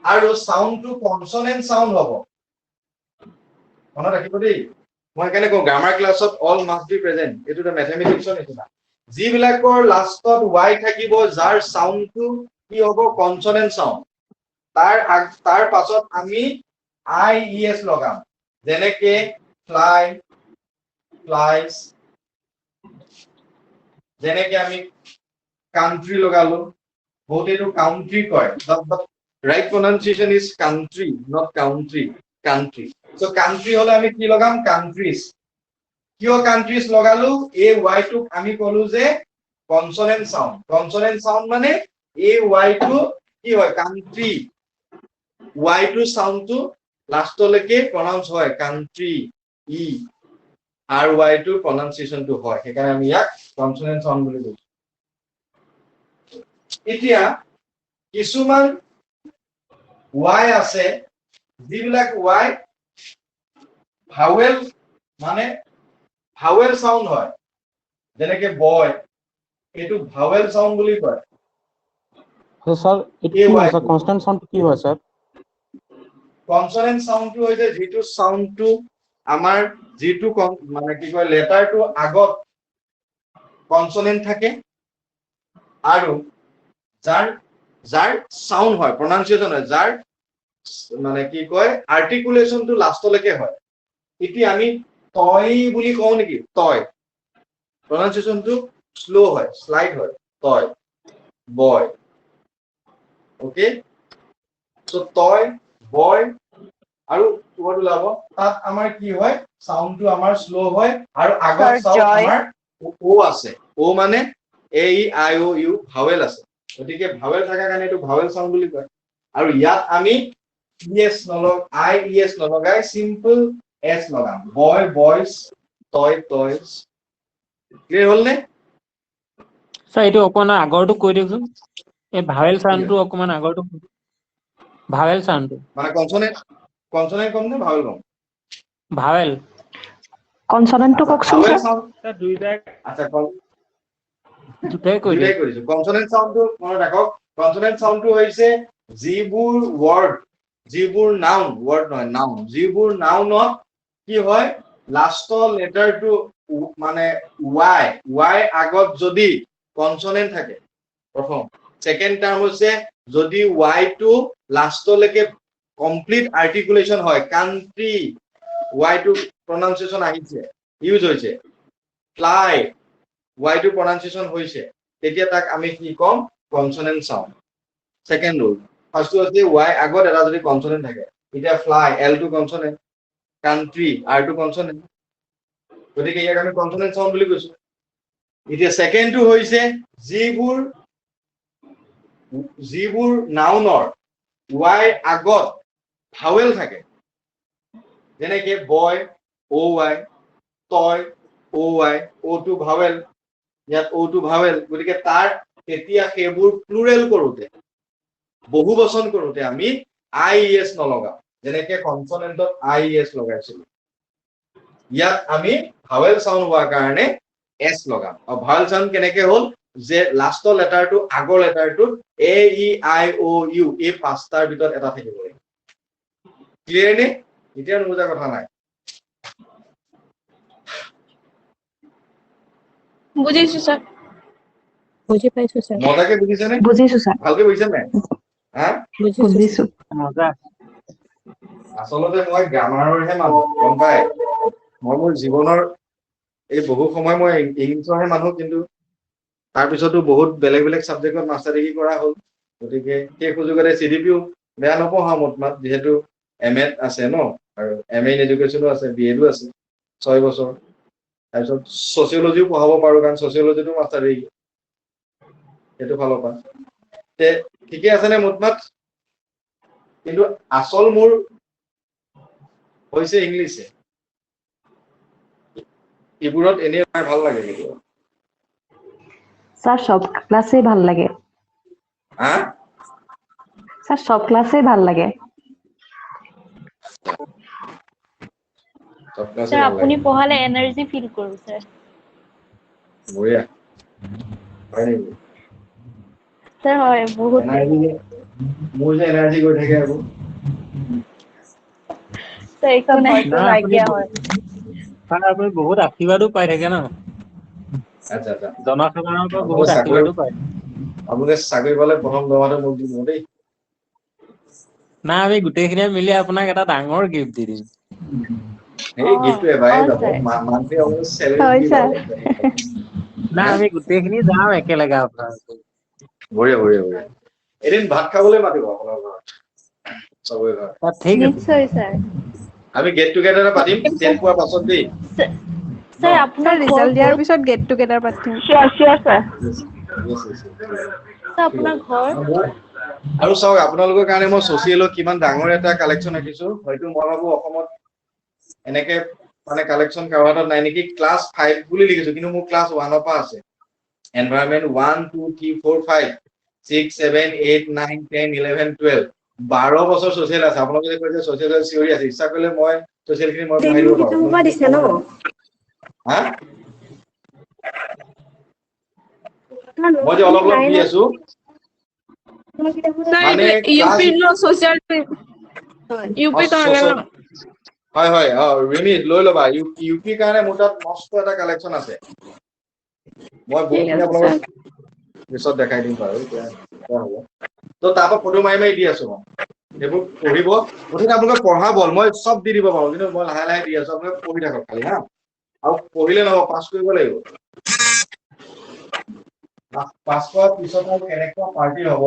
আৰু সাউন্ডটো কনসোনেন্ট সাউন্ড হ'ব মনত ৰাখিব দেই মই কেনে কও গ্ৰামাৰ ক্লাছত অল মাস্ট বি প্ৰেজেন্ট এটো এটা ম্যাথমেটিক্সৰ নিচিনা যিবিলাকৰ লাষ্টত y থাকিব যাৰ সাউন্ডটো কি হ'ব কনসোনেন্ট সাউন্ড তাৰ পাছত আমি আই ই এস লগাম যেনেকে ফ্লাই ফ্লাইজ যেনেকে আমি কান্ট্রি লগালো বহুতেটো কাউন্ট্রি কয় but right pronunciation is country not country country so country হলে আমি কি লগাম কান্ট্রিজ কিয় কান্ট্রিজ লগালো এই ওয়াই টুক আমি কলো যে কনসোনেন্ট সাউন্ড মানে এই ওয়াই টু কি হয় কান্ট্রি ওয়াই টু সাউন্ডটো লাষ্টলৈকে প্ৰনাউন্স হয় কান্ট্ৰি ই আৰ ওয়াই টু প্ৰনাউন্সিয়েশনটো হয় সেইকাৰণে আমি ইয়াক কনসোনেন্ট সাউন্ড বুলি কৈছো এতিয়া কিছুমান ওয়াই আছে যিবিলাক ওয়াই ভাৱেল মানে ভাৱেল সাউন্ড হয় যেনেকে বয় এটো ভাৱেল সাউন্ড বুলি কয় স্যার এটা কি হয় স্যার কনস্ট্যান্ট সাউন্ড কি হয় স্যার কনসোনেন্ট সাউন্ডটো হৈছে যেটো সাউন্ডটো আমাৰ যেটো মানে কি কয় লেটাৰটো আগত কনসোনেন্ট থাকে আৰু যাৰ সাউন্ড হয় প্ৰনাউন্সিয়েশন হয় যাৰ মানে কি কয় আর্টিকুলেশনটো লাষ্টলৈকে হয় এতিয়া আমি তই বুলি কওঁ নেকি তই প্রনাউন্সিয়েশনটো স্লো হয় স্লাইড হয় তই বয় ওকে সো তই বয় আৰু ওয়াৰ্ড ওলাব তাত আমাৰ কি হয় সাউন্ডটো আমাৰ স্লো হয় আৰু আগত সাউন্ড আমাৰ ও আছে ও মানে এ E I O U vowel আছে গতিকে ভাৱেল থাকা কাৰণে এটো ভাৱেল সাউন্ড বুলি কয় আৰু ইয়াত আমি ইএস আই ইএস নলগাই সিম্পল এস লগাম বয় বয়স তয় টয়স ক্লিয়াৰ হ'ল নে স্যাৰ এটা অকমান আগৰটো কৈ দিয়কচোন এই ভাৱেল সাউন্ডটো অকমান আগৰটো ভাৱেল সাউন্ডটো মানে কনসোনেন্ট কম নে ভাৱেল কম ভাৱেল কনসোনেন্টটো কওকচোন ভাৱেল স্যাৰ সাউন্ড স্যাৰ দুইটা আচ্ছা দুটাই কৈ দুটাই দিয়ক কৰিছো কনসোনেন্ট সাউন্ডটো মনত ৰাখক কনসোনেন্ট সাউন্ডটো হৈছে যিবোৰ ওয়াৰ্ড যিবোৰ নাউন ওয়াৰ্ড নহয় নাউন যিবোৰ নাউনত কি হয় লাষ্টৰ লেটাৰটো মানে ওয়াই আগত যদি কনসোনেন্ট থাকে প্ৰথম সেকেন্ড টার্ম হচ্ছে যদি ওয়াই টু লাস্টলৈকে কমপ্লিট আর্টিকুলেশন হয় কান্ট্রি ওয়াই টু প্রনাউন্সিয়েশন আহিছে ইউজ হৈছে ফ্লাই ওয়াই টু প্রনাউন্সিয়েশন হৈছে তেতিয়া তাক আমি কি কম consonant sound second rule first হচ্ছে ওয়াই আগত এটা যদি কনসোনেন্ট থাকে এতিয়া fly L to consonant country R to consonant গতিকে ইয়াক আমি কনসোনেন্ট সাউন্ড বুলি কৈছো এতিয়া সেকেন্ডটো হৈছে যিবোৰ নাউনৰ ওয়াই আগত ভাৱেল থাকে যেনেকে বয় ও ওয়াই তয় ও ওয়াই ও টু ভাৱেল ইয়াত ও টু ভাৱেল গতিকে তাৰ তেতিয়া সেইবোৰ প্লুৰেল কৰোতে বহু বচন কৰোতে আমি আই এস নলগাও যেনেকে কনসোনেন্টত আই এস লগাইছিলো ইয়াত আমি ভাৱেল সাউন্ড হোৱাৰ কাৰণে এস লগাম আৰু ভাৱেল সাউন্ড কেনেকে হ'ল যে লাষ্টৰ লেটাৰটো আগৰ লেটাৰটো এ ই আই ও ইউ এই পাঁচটাৰ ভিতৰত এটা থাকিব লাগিব ক্লিয়াৰ নে এতিয়া নুবুজা কথা নাই বুজিছো স্যার। বুজি পাইছো স্যার। মজাকে বুজিছেনে বুজিছো স্যার। ভালকে বুজিছে নাই হা বুজিছো। মজা আচলতে মই গ্ৰামাৰৰহে মানুহ গম পাই মই মোৰ জীৱনৰ এই বহু সময় মই ইংলিছৰহে মানুহ কিন্তু তাৰপিছতো বহুত বেলেগ বেলেগ সাবজেক্টত মাষ্টাৰ ডিগ্ৰী কৰা হ'ল গতিকে সেই সুযোগতে চিডিপিও বেয়া নপঢ়া মোটমাট যিহেতু এমএ আছে ন আৰু এমএ ইন এডুকেশ্যনো আছে বিএডো আছে 6 বছৰ তাৰপিছত ছচিয়লজিও পঢ়াব পাৰো কাৰণ ছচিয়লজিটো মাষ্টাৰ ডিগ্ৰী সেইটো ফালৰ পৰা তে ঠিকে আছে নে মোটমাট কিন্তু আসল মোৰ হৈছে ইংলিছে এইবোৰত এনে ভাল লাগে কিন্তু স্যার সব ক্লাসেই ভাল লাগে হা স্যার সব ক্লাসেই ভাল লাগে সব ক্লাছে স্যার ভাল আপুনি লাগে পঢ়ালে এনার্জি ফিল কৰো স্যাৰ বঢ়িয়া হয় নেকি স্যাৰ হয় বহুত এনাৰ্জি মোৰ যে এনাৰ্জি গৈ থাকে আকৌ স্যাৰ একো নাই হয়তো না, আপুনি নাইকিয়া হয়। কাৰণ আপুনি বহুত আশীৰ্বাদো পাই থাকে ন আচ্ছা আচ্ছা জনসাধাৰণৰ পৰা আপোনালোকে বহুত চাকৰি আশীৰ্বাদো পায় আপোনালোকে চাকৰি পালে প্ৰথম দৰমহাটো মোক দিব দেই না আমি গোটেইখিনিয়ে মিলি আপোনাক এটা ডাঙৰ গিফ্ট দি দিম এই গিফ্টটো এবাৰে যাব স্যাৰ মান্থলি অলপ চেলাৰি হয়, দি স্যাৰ। না আমি গোটেইখিনি যাম একেলগে আপোনাৰ বঢ়িয়া বঢ়িয়া বঢ়িয়া এদিন ভাত খাবলৈ মাতিব আপোনাৰ ঘৰত চবৰে ঘৰত ঠিক আছে নিশ্চয় স্যাৰ আমি গেট টুগেডাৰ পাতিম 10 পোৱাৰ পাছত দেই স্যাৰ স্যাৰ আপোনাৰ ঘৰ ৰিজাল্ট দিয়াৰ ক'ত পিছত গেট টুগেডাৰ পাতিম। শিওৰ শিওৰ স্যাৰ। স্যাৰ আপোনাৰ ঘৰ আৰু চাওক আপোনালোকৰ কাৰণে মই ছচিয়েলত কিমান ডাঙৰ এটা কালেকশ্যন ৰাখিছো হয়তো মই ভাবো অসমত এনেকে মানে কালেকশ্যন কাৰোবাত নাই নেকি ক্লাছ 5 বুলি লিখিছো কিন্তু মোৰ ক্লাছ 1 ৰ পৰা আছে এনভায়ৰনমেন্ট 1 2 3 4 5 6 7 8 9 10 11 12 12 বছৰ ছচিয়েল আছে আপোনালোকে কৈছে ছচিয়েল থিয়ৰি আছে ইচ্ছা কৰিলে মই ছচিয়েল খিনি মই পঢ়াই দিব পাৰো দিছে ন হা মই যে অলপ অলপ দি আছো স্যাৰ মানে ইউপি নো সোশ্যাল ইউপি কাৰণে ন হয় হয় ৰিমি লৈ ল'বা ইউপি কাৰণে মোৰ তাত মস্ত এটা কালেকশ্যন আছে মই বহুতখিনি আপোনালোকক পিছত দেখাই দিম বাৰু এতিয়া হ'ব তো তাৰ পৰা ফটো মাৰি মাৰি দি আছো মই সেইবোৰ পঢ়িব গতিকে আপোনালোকে পঢ়াব মই চব দি দিব পাৰো কিন্তু মই লাহে লাহে দি আছো আপোনালোকে পঢ়ি থাকক খালি হা আৰু পঢ়িলে নহব পাছ কৰিব লাগিব পাছ কৰাৰ পিছত আৰু কেনেকুৱা পাৰ্টি হ'ব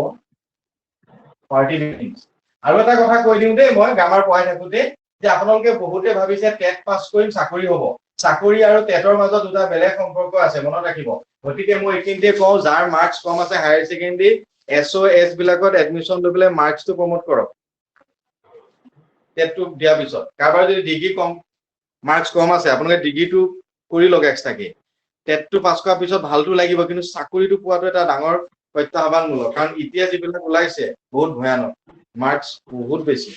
পাৰ্টি মিটিংছ আৰু এটা কথা কৈ দিওঁ দেই মই গ্ৰামাৰ পঢ়াই থাকোতে যে আপোনালোকে বহুতে ভাবিছে টেট পাছ কৰিম চাকৰি হ'ব চাকৰি আৰু টেটৰ মাজত দুটা বেলেগ সম্পৰ্ক আছে মনত ৰাখিব গতিকে মই এইখিনিতে কওঁ যাৰ মাৰ্কছ কম আছে হায়াৰ ছেকেণ্ডাৰী এছঅএছ বিলাকত এডমিশ্যন লৈ পেলাই মাৰ্কছটো প্ৰমোট কৰক টেটটো দিয়াৰ পিছত কাৰোবাৰ যদি ডিগ্ৰী কম মাৰ্কছ কম আছে আপোনালোকে ডিগ্ৰীটো কৰি লওক এক্সট্ৰাকে টেটটো পাছ কৰাৰ পিছত ভালটো লাগিব কিন্তু চাকৰিটো পোৱাটো এটা ডাঙৰ প্ৰত্যাহ্বানমূলক কাৰণ এতিয়া যিবিলাক ওলাইছে বহুত ভয়ানক মাৰ্কছ বহুত বেছি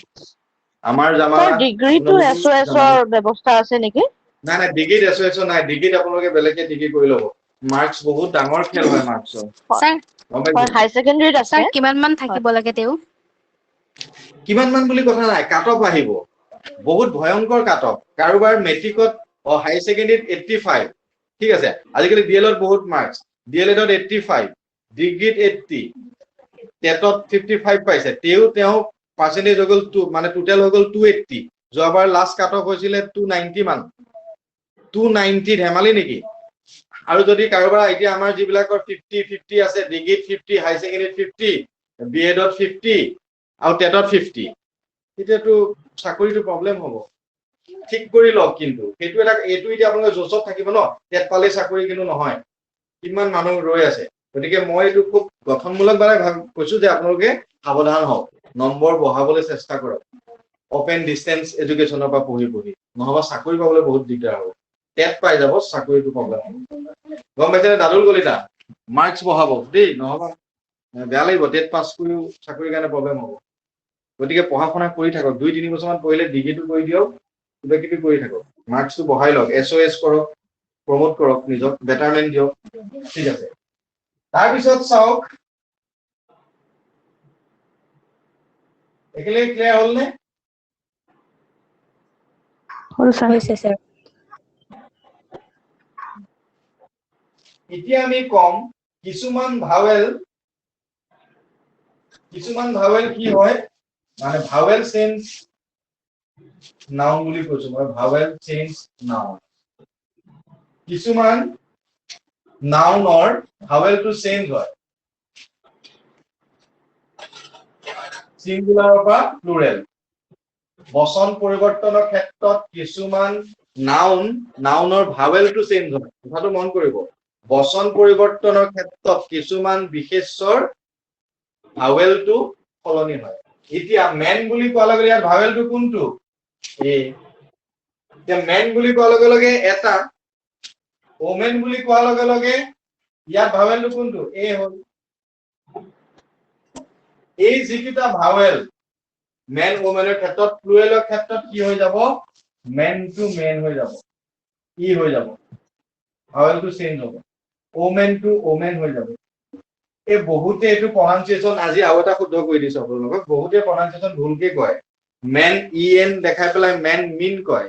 আমাৰ জামানা ডিগ্ৰীটো এছঅএছৰ ব্যৱস্থা আছে নেকি নাই নাই ডিগ্ৰীত এছঅএছ নাই ডিগ্ৰীত আপোনালোকে বেলেগকে ডিগ্ৰী কৰি ল'ব মাৰ্কছ বহুত ডাঙৰ খেল হয় মাৰ্কছৰ স্যাৰ হয় হাই সেকেন্ডাৰীত আছে স্যাৰ কিমান মান থাকিব লাগে তেওঁ? কিমান মান বুলি কথা নাই কাট অফ আহিব বহুত ভয়ংকৰ কাট অফ কাৰোবাৰ মেট্ৰিকত হাই ছেকেণ্ডাৰীত 85 ঠিক আছে আজিকালি ডিএলএডত বহুত মাৰ্কছ ডিএলএডত 85 ডিগ্ৰীত 80 টেটত 55 পাইছে তেওঁ পাৰ্চেন্টেজ হৈ গ'ল মানে টোটেল হৈ গ'ল 280 যোৱাবাৰ লাষ্ট কাট অফ হৈছিলে 290 মান 290 ধেমালি নেকি আৰু যদি কাৰোবাৰ এতিয়া আমাৰ যিবিলাকৰ 50 আছে ডিগ্ৰীত 50 হাই সেকেন্ডাৰীত 50 বিএডত 50 আৰু টেটত 50 তেতিয়াতো চাকৰিটো প্ৰব্লেম হ'ব ঠিক কৰি লওক কিন্তু এইটো এতিয়া আপোনালোকে জোচত থাকিব ন টেট পালে চাকৰি কিন্তু নহয় কিমান মানুহ ৰৈ আছে গতিকে মই এইটো খুব গঠনমূলকভাৱে কৈছো যে আপোনালোকে সাৱধান হওক নম্বৰ বঢ়াবলৈ চেষ্টা কৰক অপেন ডিষ্টেন্স এডুকেশ্যনৰ পৰা পঢ়ি নহবা চাকৰি পাবলৈ বহুত দিগদাৰ হ'ব টেট পাই যাব চাকৰিটো প্ৰব্লেম হ'ব গম পাইছে দাদুল কলিতা মাৰ্কছ বঢ়াব দেই নহবা বেয়া লাগিব টেট পাছ কৰিও চাকৰিৰ কাৰণে প্ৰব্লেম হ'ব গতিকে পঢ়া শুনা কৰি থাকক 2-3 বছৰমান পঢ়িলে ডিগ্ৰীটো কৰি দিয়ক কিবা কিবি কৰি থাকক মাৰ্কছটো বঢ়াই লওক SOS কৰক প্ৰমোট কৰক নিজক বেটাৰমেণ্ট দিয়ক ঠিক আছে তাৰপিছত চাওক একেলগে ক্লিয়াৰ হ'ল নে হ'ল ছাৰ হৈছে ছাৰ এতিয়া আমি কম কিছুমান ভাৱেল কি হয় মানে ভাৱেল চেঞ্জ নাউন বুলি কৈছো মই ভাৱেল চেঞ্জ নাউন কিছুমান নাউনৰ ভাৱেলটো চেঞ্জ হয় সিঙ্গুলাৰৰ পৰা প্লুৰেল বচন পৰিৱৰ্তনৰ ক্ষেত্ৰত কিছুমান নাউনৰ ভাৱেলটো চেঞ্জ হয় কথাটো মন কৰিব বচন পৰিৱৰ্তনৰ ক্ষেত্ৰত কিছুমান বিশেষ্যৰ ভাৱেলটো সলনি হয় এতিয়া মেন বুলি কোৱাৰ লগে ইয়াৰ ভাৱেলটো কোনটো এ এতিয়া মেন বুলি কোৱাৰ লগে লগে এটা ওমেন বুলি কোৱাৰ লগে লগে ইয়াৰ ভাৱেলটো কোনটো এ হ'ল এই যিকিটা ভাৱেল মেন ওমেনৰ ক্ষেত্ৰত প্লুৰেলৰ ক্ষেত্ৰত কি হৈ যাব মেন টু মেন হৈ যাব ই হৈ যাব ভাৱেলটো চেঞ্জ হ'ব ওমেন টু ওমেন হৈ যাব এই বহুতে এইটো প্ৰনাউন্সিয়েচন আজি আৰু এটা শুদ্ধ কৰি দিছো আপোনালোকক বহুতে প্ৰনাউন্সিয়েচন ভুলকে কয় মেন ইএন দেখাই পেলাই মেন মিন কয়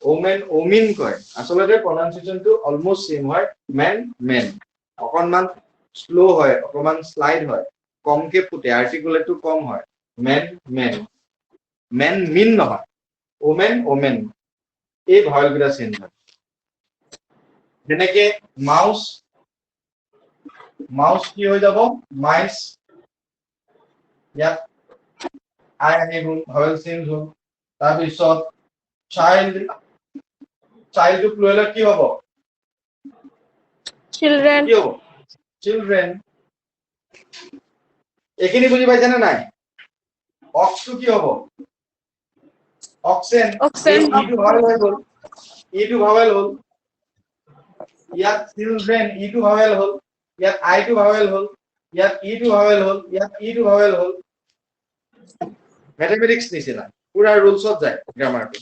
ওমেন ওমিন কয় আসলে প্ৰনাউন্সিয়েচনটো অলমোস্ট সেম হয় মেন অকনমান স্লো হয় অকনমান স্লাইড হয় কমকে ফুটে আৰ্টিকুলেটটো কম হয় মেন মিন নহয় ওমেন এই ভাৱেলকেইটা চেঞ্জ হয় যেনেকে মাউস কি হৈ যাব মাইস ইয়াত আই আহিব ভাৱেল চেঞ্জ হ'ল তাৰপিছত চাইল্ড প্লুৰেলত কি হ'ব Children. কি হ'ব চিলড্ৰেন এইখিনি বুজি পাইছে নে নাই অক্সটো কি হ'ব অক্সেন Oxen. ইটো ভাৱেল হৈ গ'ল ইটো ভাৱেল হ'ল ইয়াত চিলড্ৰেন ইটো ভাৱেল হ'ল ইয়াত আইটো ভাৱেল হ'ল ইয়াত ইটো ভাৱেল হ'ল ইয়াত ইটো ভাৱেল হ'ল ম্যাথমেটিক্স নিচিনা পুৰা ৰুলছত যায় গ্ৰামাৰটো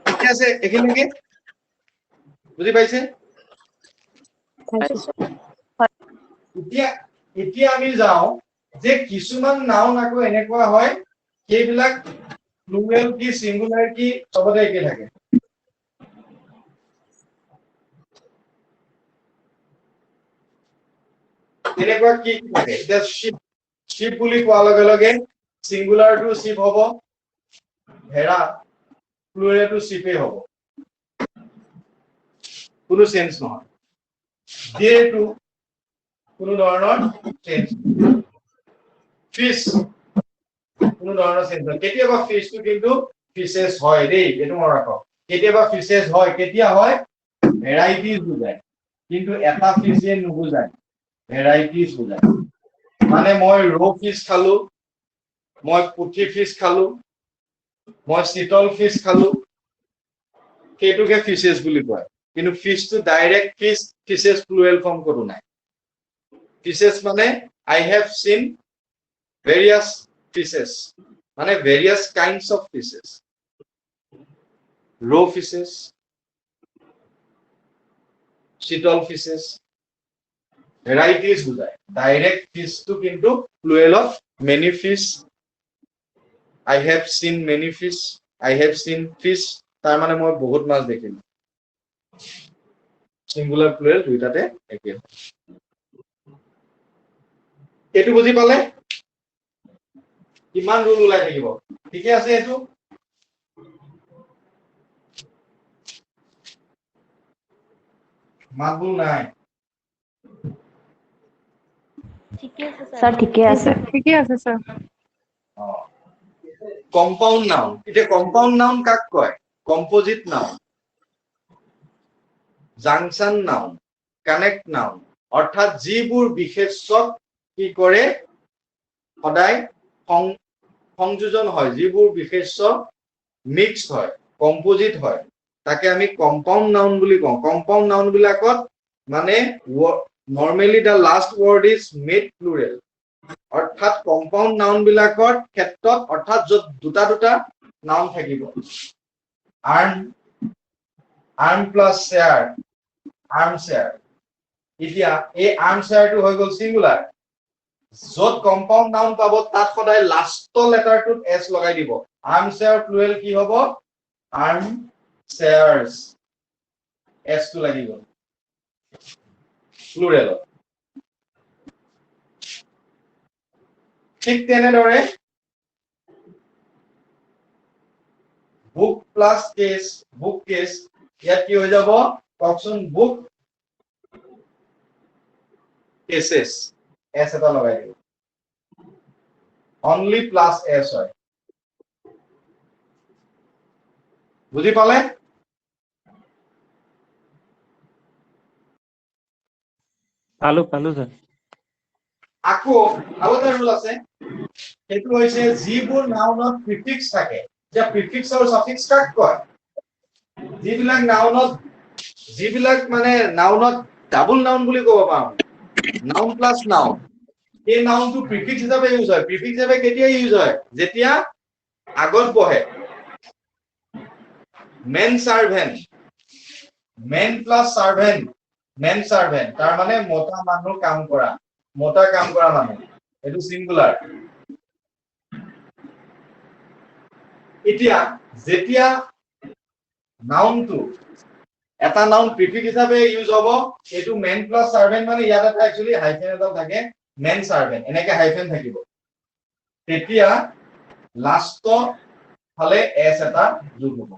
ঠিক আছে এইখিনিকে বুজি পাইছে এতিয়া আমি যাওঁ যে কিছুমান নাউন আকৌ এনেকুৱা হয় সেইবিলাক প্লুৰেল কি সিঙ্গুলাৰ কি চবতে একে থাকে এনেকুৱা কি থাকে এতিয়া শিপ বুলি কোৱাৰ লগে লগে সিঙ্গুলাৰটো শিপ হ'ব হেৰা প্লুৰেলটো শিপে হ'ব কোনো চেঞ্জ নহয় ডিয়েটো কোনো ধৰণৰ চেঞ্জ ফিশ কোনো ধৰণৰ চেঞ্জ নহয় কেতিয়াবা ফিশটো কিন্তু ফিশেছ হয় দেই এইটো মনত ৰাখক কেতিয়াবা ফিশেছ হয় কেতিয়া হয় ভেৰাইটিজ বুজায় কিন্তু এটা ফিশে নুবুজায় ভেৰাইটিজ বুজায় মানে মই ৰ ফিশ খালো মই পুঠি ফিশ খালো মই চিতল ফিশ খালো সেইটোকে ফিশেছ বুলি কয় কিন্তু ফিশটো ডাইৰেক্ট ফিশেছ প্লুৰেল ফৰ্ম কতো নাই ফিশেছ মানে আই হেভ সিন ভেৰিয়াছ ফিশেছ মানে ভেৰিয়াছ কাইণ্ডছ অফ ফিশেছ ৰ ফিশেছ চিতল ফিশেছ ভেৰাইটিজ বুজায় ডাইৰেক্ট ফিশটো কিন্তু প্লুৰেলত many fish I have seen many fish. I have seen fish. তাৰ মানে মই বহুত মাছ দেখিলো সিঙ্গুলাৰ প্লুৰেল দুইটাতে একে এইটো বুজি পালে কিমান ৰুল ওলাই থাকিব ঠিকে আছে এইটো মাতবোৰ নাই ঠিকে আছে স্যাৰ ঠিকে আছে ঠিকে আছে স্যাৰ কম্পাউণ্ড নাউন এতিয়া কম্পাউণ্ড নাউন কাক কয় composite noun junction noun connect noun অৰ্থাৎ যিবোৰ বিশেষ্যক কি কৰে সদায় সংযোজন হয় যিবোৰ বিশেষ্য মিক্স হয় কম্পোজিট হয় তাকে আমি কম্পাউণ্ড নাউন বুলি কওঁ কম্পাউণ্ড নাউন বিলাকত মানে normally the last word is made plural অৰ্থাৎ কম্পাউণ্ড নাউন বিলাকৰ ক্ষেত্ৰত অৰ্থাৎ য'ত দুটা দুটা নাউন থাকিব arm plus chair arm chair এতিয়া এই আৰ্ম চেয়াৰটো হৈ গ'ল সিঙ্গুলাৰ য'ত কম্পাউণ্ড নাউন পাব তাত সদায় লাষ্টৰ লেটাৰটোত এছ লগাই দিব আৰ্ম চেয়াৰ প্লুৰেল কি হ'ব আৰ্ম চেয়াৰ্স এছ টো লাগি গ'ল প্লুৰেলত ঠিক তেনেদৰে book plus case book case ইয়াত কি হৈ যাব কওকচোন বুক কেছেছ এছ এটা লগাই দিব অনলি প্লাছ এছ হয় বুজি পালে পালো স্যাৰ আকৌ আৰু এটা ৰুল আছে সেইটো হৈছে যিবোৰ নাউনত প্ৰিফিক্স থাকে যে প্ৰিফিক্স আৰু সাফিক্স কাক কয় যিবিলাক মানে নাউনত ডাবল নাউন বুলি ক'ব পাৰো নাউন প্লাছ নাউন এই নাউনটো প্ৰিফিক্স হিচাপে ইউজ হয় প্ৰিফিক্স হিচাপে কেতিয়া ইউজ হয় যেতিয়া আগত বহে মেন সাৰ্ভেন্ট মেন প্লাছ সাৰ্ভেন্ট মেন সাৰ্ভেন্ট তাৰ মানে মতা মানুহ কাম কৰা মানুহ এইটো সিঙ্গুলাৰ এতিয়া যেতিয়া নাউনটো এটা নাউন প্ৰিফিক্স হিচাপে ইউজ হ'ব এইটো মেন প্লাছ সাৰ্ভেন্ট মানে ইয়াত এটা একচুয়ালি হাইফেন এটা থাকে মেন সাৰ্ভেন্ট এনেকে হাইফেন থাকিব তেতিয়া লাষ্ট ফালে এস এটা যোগ হ'ব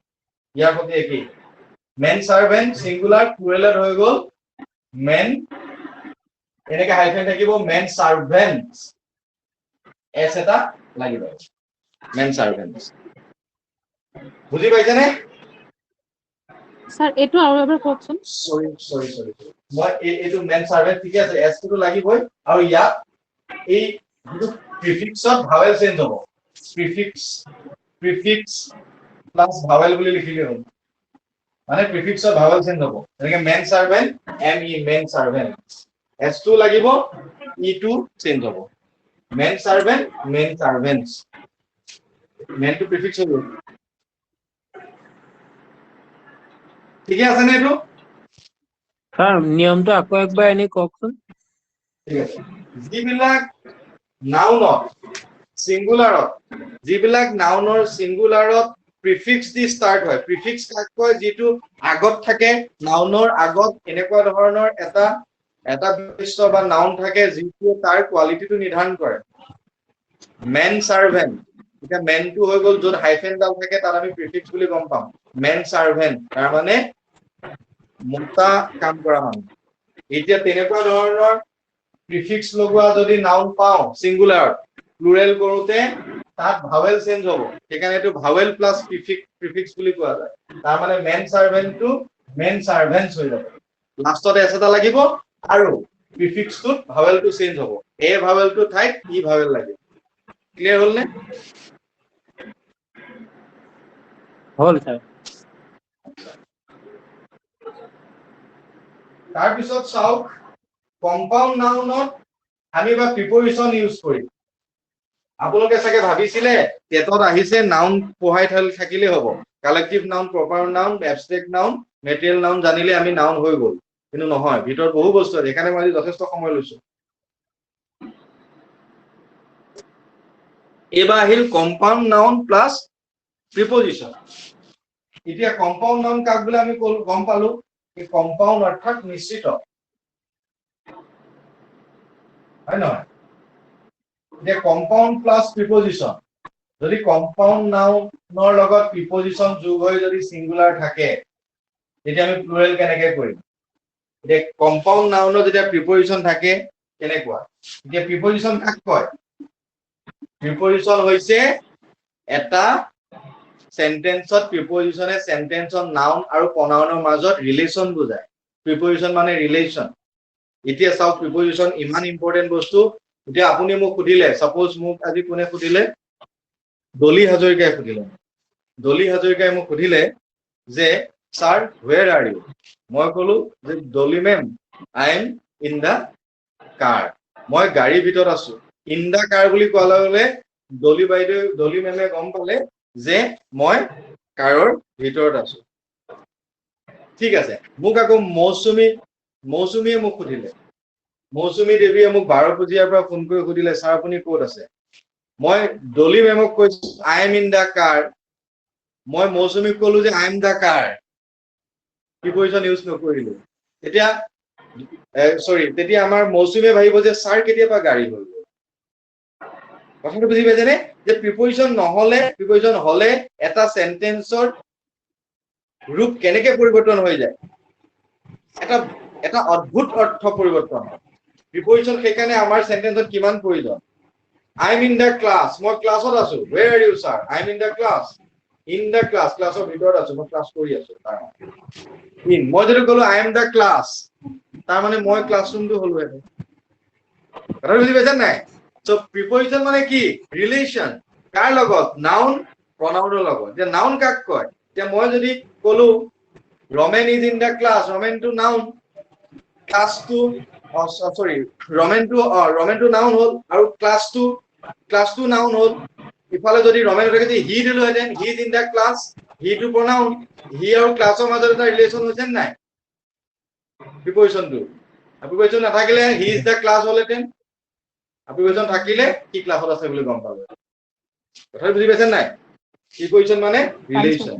ইয়াৰ সৈতে একেই মেন সাৰ্ভেন্ট সিঙ্গুলাৰ প্লুৰেলত হৈ গ'ল মেন এনেকে হাইফেন থাকিব মেন সাৰ্ভেন্টস এস এটা লাগিব মেন সাৰ্ভেন্টস বুজি পাইছেনে স্যাৰ এইটো আৰু এবাৰ কওকচোন সৰি মই এইটো মেন সাৰ্ভেন্ট ঠিকে আছে এস টো লাগিবই আৰু ইয়াত এই যিটো প্ৰিফিক্সত ভাৱেল চেঞ্জ হ'ব প্ৰিফিক্স প্লাস ভাৱেল বুলি লিখিলে হ'ল মানে প্ৰিফিক্সত ভাৱেল চেঞ্জ হ'ব এনেকে মেন সাৰ্ভেন্ট এম ই মেন সাৰ্ভেন্ট এস টো লাগিব ই টো চেঞ্জ হ'ব মেন সাৰ্ভেন্ট মেন সাৰ্ভেন্টস মেন টো প্ৰিফিক্স হৈ গ'ল ঠিকে আছে নে এইটো স্যাৰ নিয়মটো আকৌ একবাৰ এনে কওকচোন ঠিক আছে যিবিলাক নাউনত সিঙ্গুলাৰত যিবিলাক নাউনৰ সিঙ্গুলাৰত প্ৰিফিক্স দি স্টাৰ্ট হয় প্ৰিফিক্স কাক কয় যিটো আগত থাকে নাউনৰ আগত এনেকুৱা ধৰণৰ এটা বিশেষ্য বা নাউন থাকে যিটো তাৰ কোৱালিটিটো নিৰ্ধাৰণ কৰে মেন সাৰ্ভেন্ট এতিয়া মেনটো হৈ গ'ল য'ত হাইফেন ডাল থাকে তাত আমি প্ৰিফিক্স বুলি গম পাম মেন সাৰ্ভেন্ট তাৰ মানে মতা কাম কৰা মানুহ এতিয়া তেনেকুৱা ধৰণৰ প্ৰিফিক্স লগোৱা যদি নাউন পাওঁ সিঙ্গুলাৰত প্লুৰেল কৰোতে তাত ভাৱেল চেঞ্জ হ'ব সেইকাৰণে এইটো ভাৱেল প্লাস প্ৰিফিক্স বুলি কোৱা যায় তাৰ মানে মেন সাৰ্ভেন্টটো মেন সাৰ্ভেন্টস হৈ যাব লাষ্টত এস এটা লাগিব আৰু প্ৰিফিক্সটোত ভাৱেলটো চেঞ্জ হ'ব এ ভাৱেলটো ঠাইত ই ভাৱেল লাগিব ক্লিয়াৰ হ'ল নে হ'ল স্যাৰ তাৰ পিছত চাওক কম্পাউণ্ড নাউনত আমি বা প্ৰিপজিশন ইউজ কৰিম আপোনালোকে চাগে ভাবিছিলে টেটত আহিছে নাউন পঢ়াই থাকিলে হ'ব collective noun proper noun abstract noun material noun জানিলে আমি নাউন হৈ গ'ল কিন্তু নহয় ভিতৰত বহু বস্তু আছে সেইকাৰণে মই যথেষ্ট সময় লৈছো এবাৰ আহিল কম্পাউণ্ড নাউন প্লাস প্ৰিপজিশন এতিয়া কম্পাউণ্ড নাউন কাক বুলি আমি গম পালো এই কম্পাউণ্ড অৰ্থাৎ মিশ্ৰিত হয় নহয় এতিয়া কম্পাউণ্ড প্লাছ প্ৰিপজিশ্যন, যদি কম্পাউণ্ড নাউনৰ লগত প্ৰিপজিশ্যন যোগ হৈ যদি সিঙ্গুলাৰ থাকে তেতিয়া আমি প্লুৰেল কেনেকৈ কৰিম? এতিয়া কম্পাউণ্ড নাউনৰ যেতিয়া প্ৰিপজিশ্যন থাকে কেনেকুৱা? এতিয়া প্ৰিপজিশ্যন কাক কয়? প্ৰিপজিশ্যন হৈছে এটা সেন্টেন্সত প্ৰিপজিশ্যনে সেন্টেন্সৰ নাউন আৰু প্ৰনাউনৰ মাজত ৰিলেশ্যন বুজায়। প্ৰিপজিশ্যন মানে ৰিলেশ্যন। এতিয়া চাওক প্ৰিপজিশ্যন ইমান ইম্পৰ্টেন্ট বস্তু। এতিয়া আপুনি মোক সুধিলে, সাপোজ মোক আজি কোনে সুধিলে, ডলি হাজৰিকাই সুধিলে। ডলি হাজৰিকাই মোক সুধিলে যে স্যাৰ where are you? মই কলো যে Dolly ma'am I am in the car, মই গাড়ীৰ ভিতৰত আছো। ইন দা কাৰ বুলি কোৱাৰ লগে ডলি মেমে গম পালে যে মই কাৰৰ ভিতৰত আছো। ঠিক আছে, মোক আকৌ মৌচুমীয়ে মোক সুধিলে, মৌচুমী দেৱীয়ে মোক 12 বজিয়াৰ পৰা ফোন কৰি সুধিলে স্যাৰ আপুনি ক'ত আছে? মই ডলি মেমক কৈছো I am in the car, মই মৌচুমীক কলো যে I am the car, preposition use নকৰিলো। এতিয়া তেতিয়া আমাৰ মৌচুমীয়ে ভাবিব যে স্যাৰ কেতিয়াবা গাড়ী হৈ গ'ল। কথাটো বুজি পাইছেনে? যে প্ৰিপজিশ্যন হলে এটা সেন্টেন্সৰ ৰূপ কেনেকে পৰিৱৰ্তন হৈ যায়, এটা অদ্ভুত অৰ্থ পৰিৱৰ্তন হয়। প্ৰিপজিশ্যন সেইকাৰণে আমাৰ সেন্টেন্সত কিমান প্ৰয়োজন। I am in the class, মই ক্লাছত আছো। Where are you sir? I am in the class. In the class, ক্লাছৰ ভিতৰত আছো, মই ক্লাছ কৰি আছো। মই যদি কলো I am the class, তাৰ মানে মই ক্লাছৰুমটো হলো। কথাটো বুজি পাইছা নাই? So প্ৰিপজিশ্যন মানে কি? ৰিলেশ্যন। কাৰ লগত? নাউন প্ৰনাউনৰ লগত। যে নাউন কাক কয়? যে মই যদি কলো Ramen is in the class, Ramen two noun, Ramen two noun হ'ল আৰু ক্লাছটো নাউন হ'ল। ইফালে যদি ৰমেন থাকে যে হি দিলোহেঁতেন, he is in the class, he to pronoun, he আৰু ক্লাছৰ মাজত এটা ৰিলেশ্যন হৈছে নাই প্ৰিপজিশ্যনটো? প্ৰিপজিশ্যন নাথাকিলে হি ইজ দা ক্লাছ হ'লহেঁতেন, প্ৰিপজিশ্যন থাকিলে কি ক্লাছত আছে বুলি গম পাব। কথাটো বুজি পাইছে নাই? প্ৰিপজিশ্যন মানে ৰিলেশ্যন।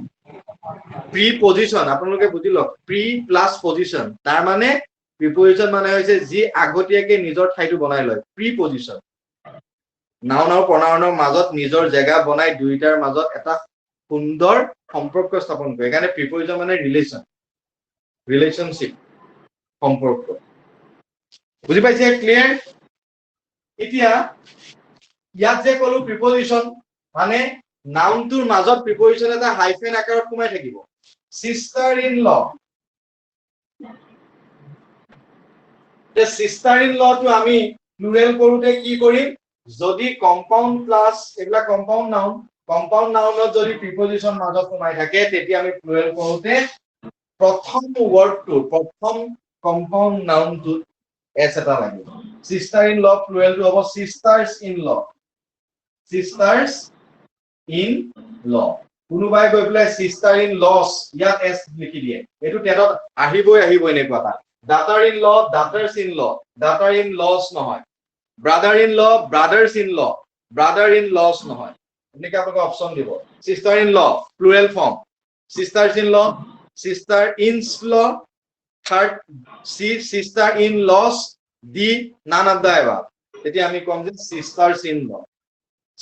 প্ৰিপজিশ্যন আপোনালোকে বুজি লওক, প্ৰি প্লাছ পজিশ্যন, তাৰ মানে প্ৰিপজিশ্যন মানে হৈছে যি আগতীয়াকে নিজৰ ঠাইটো বনাই লয়। প্ৰিপজিশ্যন নাউন আৰু প্ৰনাউনৰ মাজত নিজৰ জেগা বনাই দুইটাৰ মাজত এটা সুন্দৰ সম্পৰ্ক স্থাপন কৰে। সেইকাৰণে প্ৰিপজিশ্যন মানে ৰিলেশ্যনশ্বিপ, সম্পৰ্ক। বুজি পাইছে? ক্লিয়াৰ? এতিয়া ইয়াত যে কলো প্ৰিপজিশ্যন মানে নাউনটোৰ মাজত প্ৰিপজিশ্যন এটা হাইফেন আকাৰত সোমাই থাকিব। সিস্টাৰ ইন ল, সিস্টাৰ ইন লটো আমি প্লুৰেল কৰোতে কি কৰিম? যদি কম্পাউণ্ড প্লাছ এইবিলাক কম্পাউণ্ড নাউনত যদি প্ৰিপজিশ্যন মাজত সোমাই থাকে তেতিয়া আমি প্লুৰেল কৰোতে প্ৰথম কম্পাউণ্ড নাউনটোত এছ এটা লাগিব। সিস্টাৰ ইন ল প্লুৰেলটো হ'ব সিস্টাৰ্স ইন ল, সিস্টাৰ্স ইন ল। কোনোবাই গৈ পেলাই সিস্টাৰ ইন লছ ইয়াত এছ লিখি দিয়ে, এইটো টেটত আহিবই এনেকুৱা এটা। দাটাৰ in law, daughters in law, daughter in laws নহয়। Brother in law, brothers in law, brother in laws নহয়। এনেকে আপোনালোকে অপশ্যন দিব। Sister in law plural form, sisters in law, sister ins law, third sister in laws, D none of the above. তেতিয়া আমি কম যে সিস্টাৰ্স ইন ল।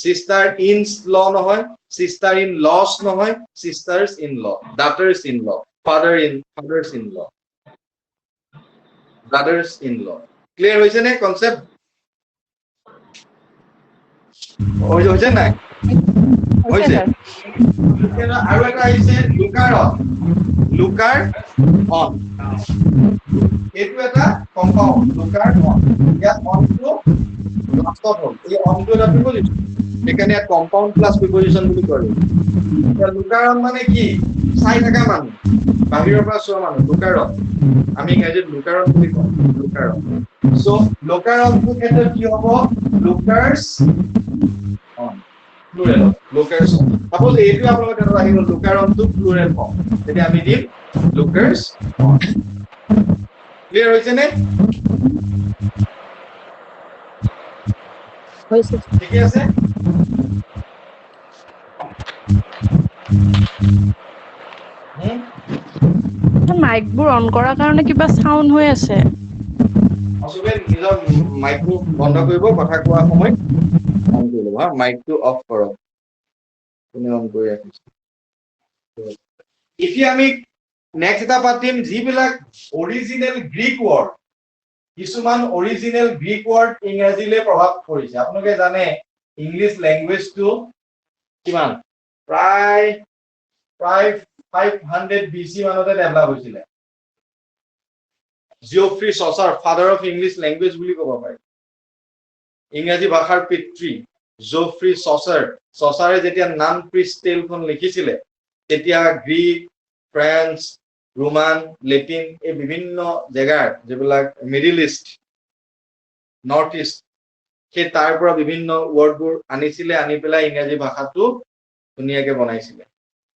সিস্টাৰ ইনছ ল নহয়, সিস্টাৰ ইন লছ নহয়, সিস্টাৰ্স ইন ল, daughters in law, fathers in law, brothers in law. Clear হৈছে নে কনসেপ্ট? হৈছে নাই? হৈছে। আৰু এটা আহিছে লুকাৰ অন, লুকাৰ অন, এইটো এটা কম্পাউণ্ড। লুকাৰ অন, ইয়াত অনটো লাষ্টত হ'ল, এই অনটো এটা প্ৰিপজিশ্যন, সেইকাৰণে ইয়াত কম্পাউণ্ড প্লাছ প্ৰিপজিশ্যন বুলি কয়। লুকাৰ অন মানে কি? চাই থকা মানুহ, বাহিৰৰ পৰা চোৱা মানুহ, লুকাৰ অন। আমি ইংৰাজীত লুকাৰ অন বুলি কওঁ, লুকাৰ অন। সো লুকাৰ অনটোৰ ক্ষেত্ৰত কি হ'ব? লুকাৰ্স অন, প্লুৰেল, লুকাৰ্স অন। সাপোজ এইটো আপোনালোকৰ ক্ষেত্ৰত আহি গ'ল লুকাৰ অনটো প্লুৰেল ফৰ্ম, তেতিয়া আমি দিম লুকাৰ্স অন। ক্লিয়াৰ হৈছে নে? হৈছে। ঠিকে আছে? মাইকবোৰ অন কৰাৰ কাৰণে কিবা চাউণ্ড হৈ আছে। চবে নিজৰ মাইকটো বন্ধ কৰিব কথা কোৱা সময়ত অন কৰি ল'ব হা মাইকটো অফ কৰক কোনে অন কৰি ৰাখিছে এতিয়া আমি নেক্সট এটা পাতিম যিবিলাক অৰিজিনেল গ্ৰীক ৱৰ্ড কিছুমান অৰিজিনেল গ্ৰীক ৱৰ্ড ইংৰাজীলৈ প্ৰভাৱ পৰিছে আপোনালোকে জানে ইংলিছ লেংগুৱেজটো কিমান প্ৰায় 500 BC মানতে ডেভেলপ হৈছিলে জিঅফ্ৰি চচাৰ ফাদাৰ অফ ইংলিছ লেংগুৱেজ বুলি ক'ব পাৰি ইংৰাজী ভাষাৰ পিতৃ জিঅফ্ৰি চচাৰে যেতিয়া নান প্ৰিষ্ট টেলখন লিখিছিলে তেতিয়া গ্ৰীক ফ্ৰেঞ্চ ৰোমান লেটিন এই বিভিন্ন জেগাৰ যিবিলাক মিডিল ইষ্ট নৰ্থ ইষ্ট সেই তাৰ পৰা বিভিন্ন ৱৰ্ডবোৰ আনিছিলে আনি পেলাই ইংৰাজী ভাষাটো ধুনীয়াকে বনাইছিলে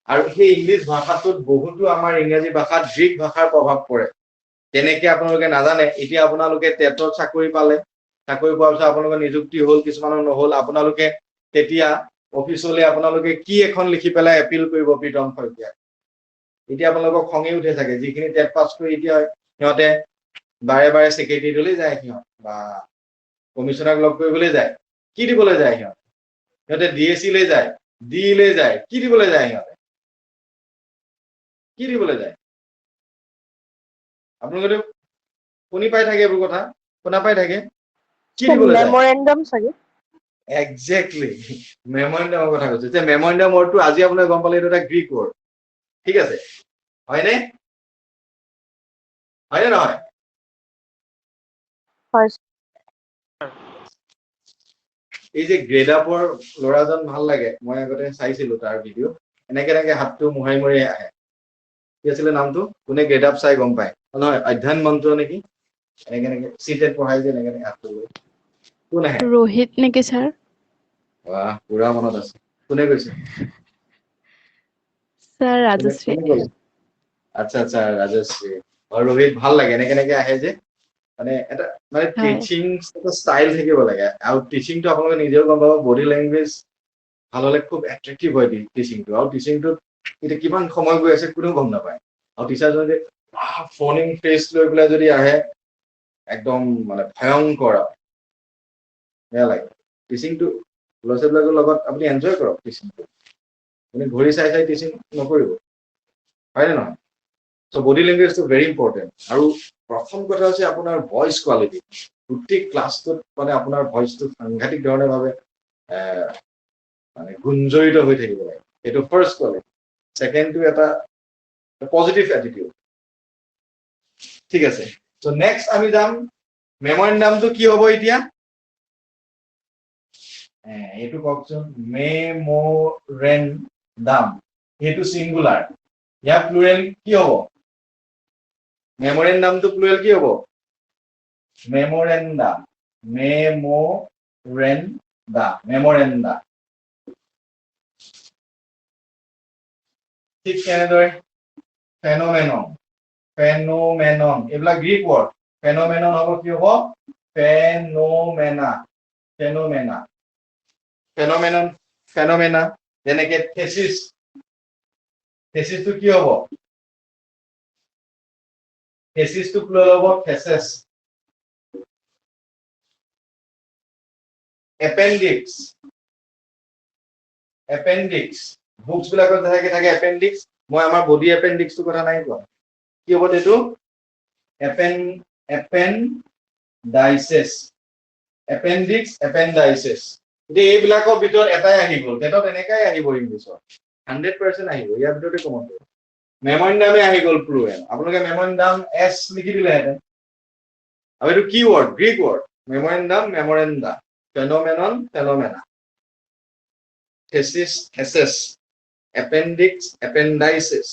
আৰু সেই ইংলিছ ভাষাটোত বহুতো আমাৰ ইংৰাজী ভাষাত গ্ৰীক ভাষাৰ প্ৰভাৱ পৰে তেনেকে আপোনালোকে নাজানে এতিয়া আপোনালোকে টেটত চাকৰি পালে চাকৰি পোৱাৰ পিছত আপোনালোকৰ নিযুক্তি হ'ল কিছুমানৰ নহ'ল আপোনালোকে তেতিয়া অফিচলৈ আপোনালোকে কি এখন লিখি পেলাই এপিল কৰিব প্ৰীতম শইকীয়া এতিয়া আপোনালোকক খঙে উঠে চাগে যিখিনি টেট পাছ কৰি এতিয়া সিহঁতে বাৰে বাৰে ছেক্ৰেটেৰিয়েটলৈ যায় সিহঁত বা কমিশনাৰক লগ কৰিবলৈ যায় কি দিবলৈ যায় সিহঁতে ডিএছচিলৈ যায় ডিলৈ যায় কি দিবলৈ যায় সিহঁতে কি দিবলৈ যায় আপোনালোকে শুনি পাই থাকে এইবোৰ কথা শুনা পাই থাকে কি দিবলৈ যায় মেমৰেণ্ডাম চাগে একজেক্টলি মেমৰেণ্ডামৰ কথা কৈছো যে মেমৰেণ্ডাম ৱৰ্ডটো আজি আপোনালোকে গম পালে এইটো এটা গ্ৰীক ৱৰ্ড ঠিক আছে হয়নে হয়নে নহয় হয় এই যে গ্ৰেড আপৰ ল'ৰাজন ভাল লাগে মই আগতে চাইছিলো তাৰ ভিডিঅ' এনেকে হাতটো মোহাৰি মৰি আহে কি আছিলে নামটো কোনে গ্ৰেড আপ চাই গম পায় নহয় অধ্যয়ন মন্ত্ৰ নেকি এনেকে চিটেট পঢ়াই যে এনেকে হাতটো লৈ কোন আহে ৰোহিত নেকি ছাৰ বাহ পুৰা মনত আছে কোনে কৈছে ছাৰ ৰাজশ্ৰী কোনে ক'লে আচ্ছা ৰাজশ্ৰী ৰোহিত ভাল লাগে এনেকে আহে যে মানে এটা মানে হয়। টিচিং ষ্টাইল থাকিব লাগে আৰু টিচিংটো আপোনালোকে নিজেও গম পাব বডি লেংগুৱেজ ভাল হ'লে খুব এট্ৰেক্টিভ হয় টিচিংটো আৰু টিচিংটোত এতিয়া কিমান সময় গৈ আছে কোনেও গম নাপায় আৰু টিচাৰজনে যদি ফোনিং ফেচ লৈ পেলাই যদি আহে একদম মানে ভয়ংকৰ বেয়া লাগে টিচিংটো ল'ৰা ছোৱালীবিলাকৰ লগত আপুনি এনজয় কৰক টিচিংটো আপুনি ঘূৰি চাই টিচিং নকৰিব হয়নে নহয় চ' বডি লেংগুৱেজটো ভেৰি ইম্পৰ্টেণ্ট আৰু প্ৰথম কথা হৈছে আপোনাৰ ভইচ কোৱালিটি গোটেই ক্লাছটোত মানে আপোনাৰ ভইচটো সাংঘাতিক ধৰণে ভাৱে মানে গুঞ্জৰিত হৈ থাকিব লাগে এইটো ফাৰ্ষ্ট কোৱালিটি ছেকেণ্ডটো এটা পজিটিভ এটিটিউড ঠিক আছে চ' নেক্সট আমি যাম মেমৰেণ্ডামটো কি হ'ব এতিয়া এইটো কওকচোন মেমৰেণ্ডাম এইটো চিংগুলাৰ ইয়াৰ প্লুৰেল কি হ'ব মেমৰেণ্ডামটো প্লুৰেল কি হ'ব মেমৰেণ্ডা ঠিক তেনেদৰে ফেনোমেনন এইবিলাক গ্ৰীক ৱৰ্ড ফেনোমেনন হ'ব কি হ'ব ফেনোমেনা যেনেকে থেচিছটো কি হ'ব থেচিছটো প্লুৰেল হ'ব থেচেছ এপেণ্ডিক্স বুকছ বিলাকত থাকে এপেণ্ডিক্স মই আমাৰ বডি এপেণ্ডিক্সটো কথা নাই কোৱা কি হ'ব এইটো এপেণ্ডাইচেছ এপেণ্ডাইচেছ এতিয়া এইবিলাকৰ ভিতৰত এটাই আহি গ'ল তেতত এনেকাই আহিব ইংলিছত 100% আহিব ইয়াৰ ভিতৰতে কমন মেমৰেণ্ডামে আহি গ'ল প্লুৰেল আপোনালোকে মেমৰেণ্ডাম এছ লিখি দিলেহেঁতেন আৰু এইটো কি word Greek word memoranda phenomena thesis theses appendix appendices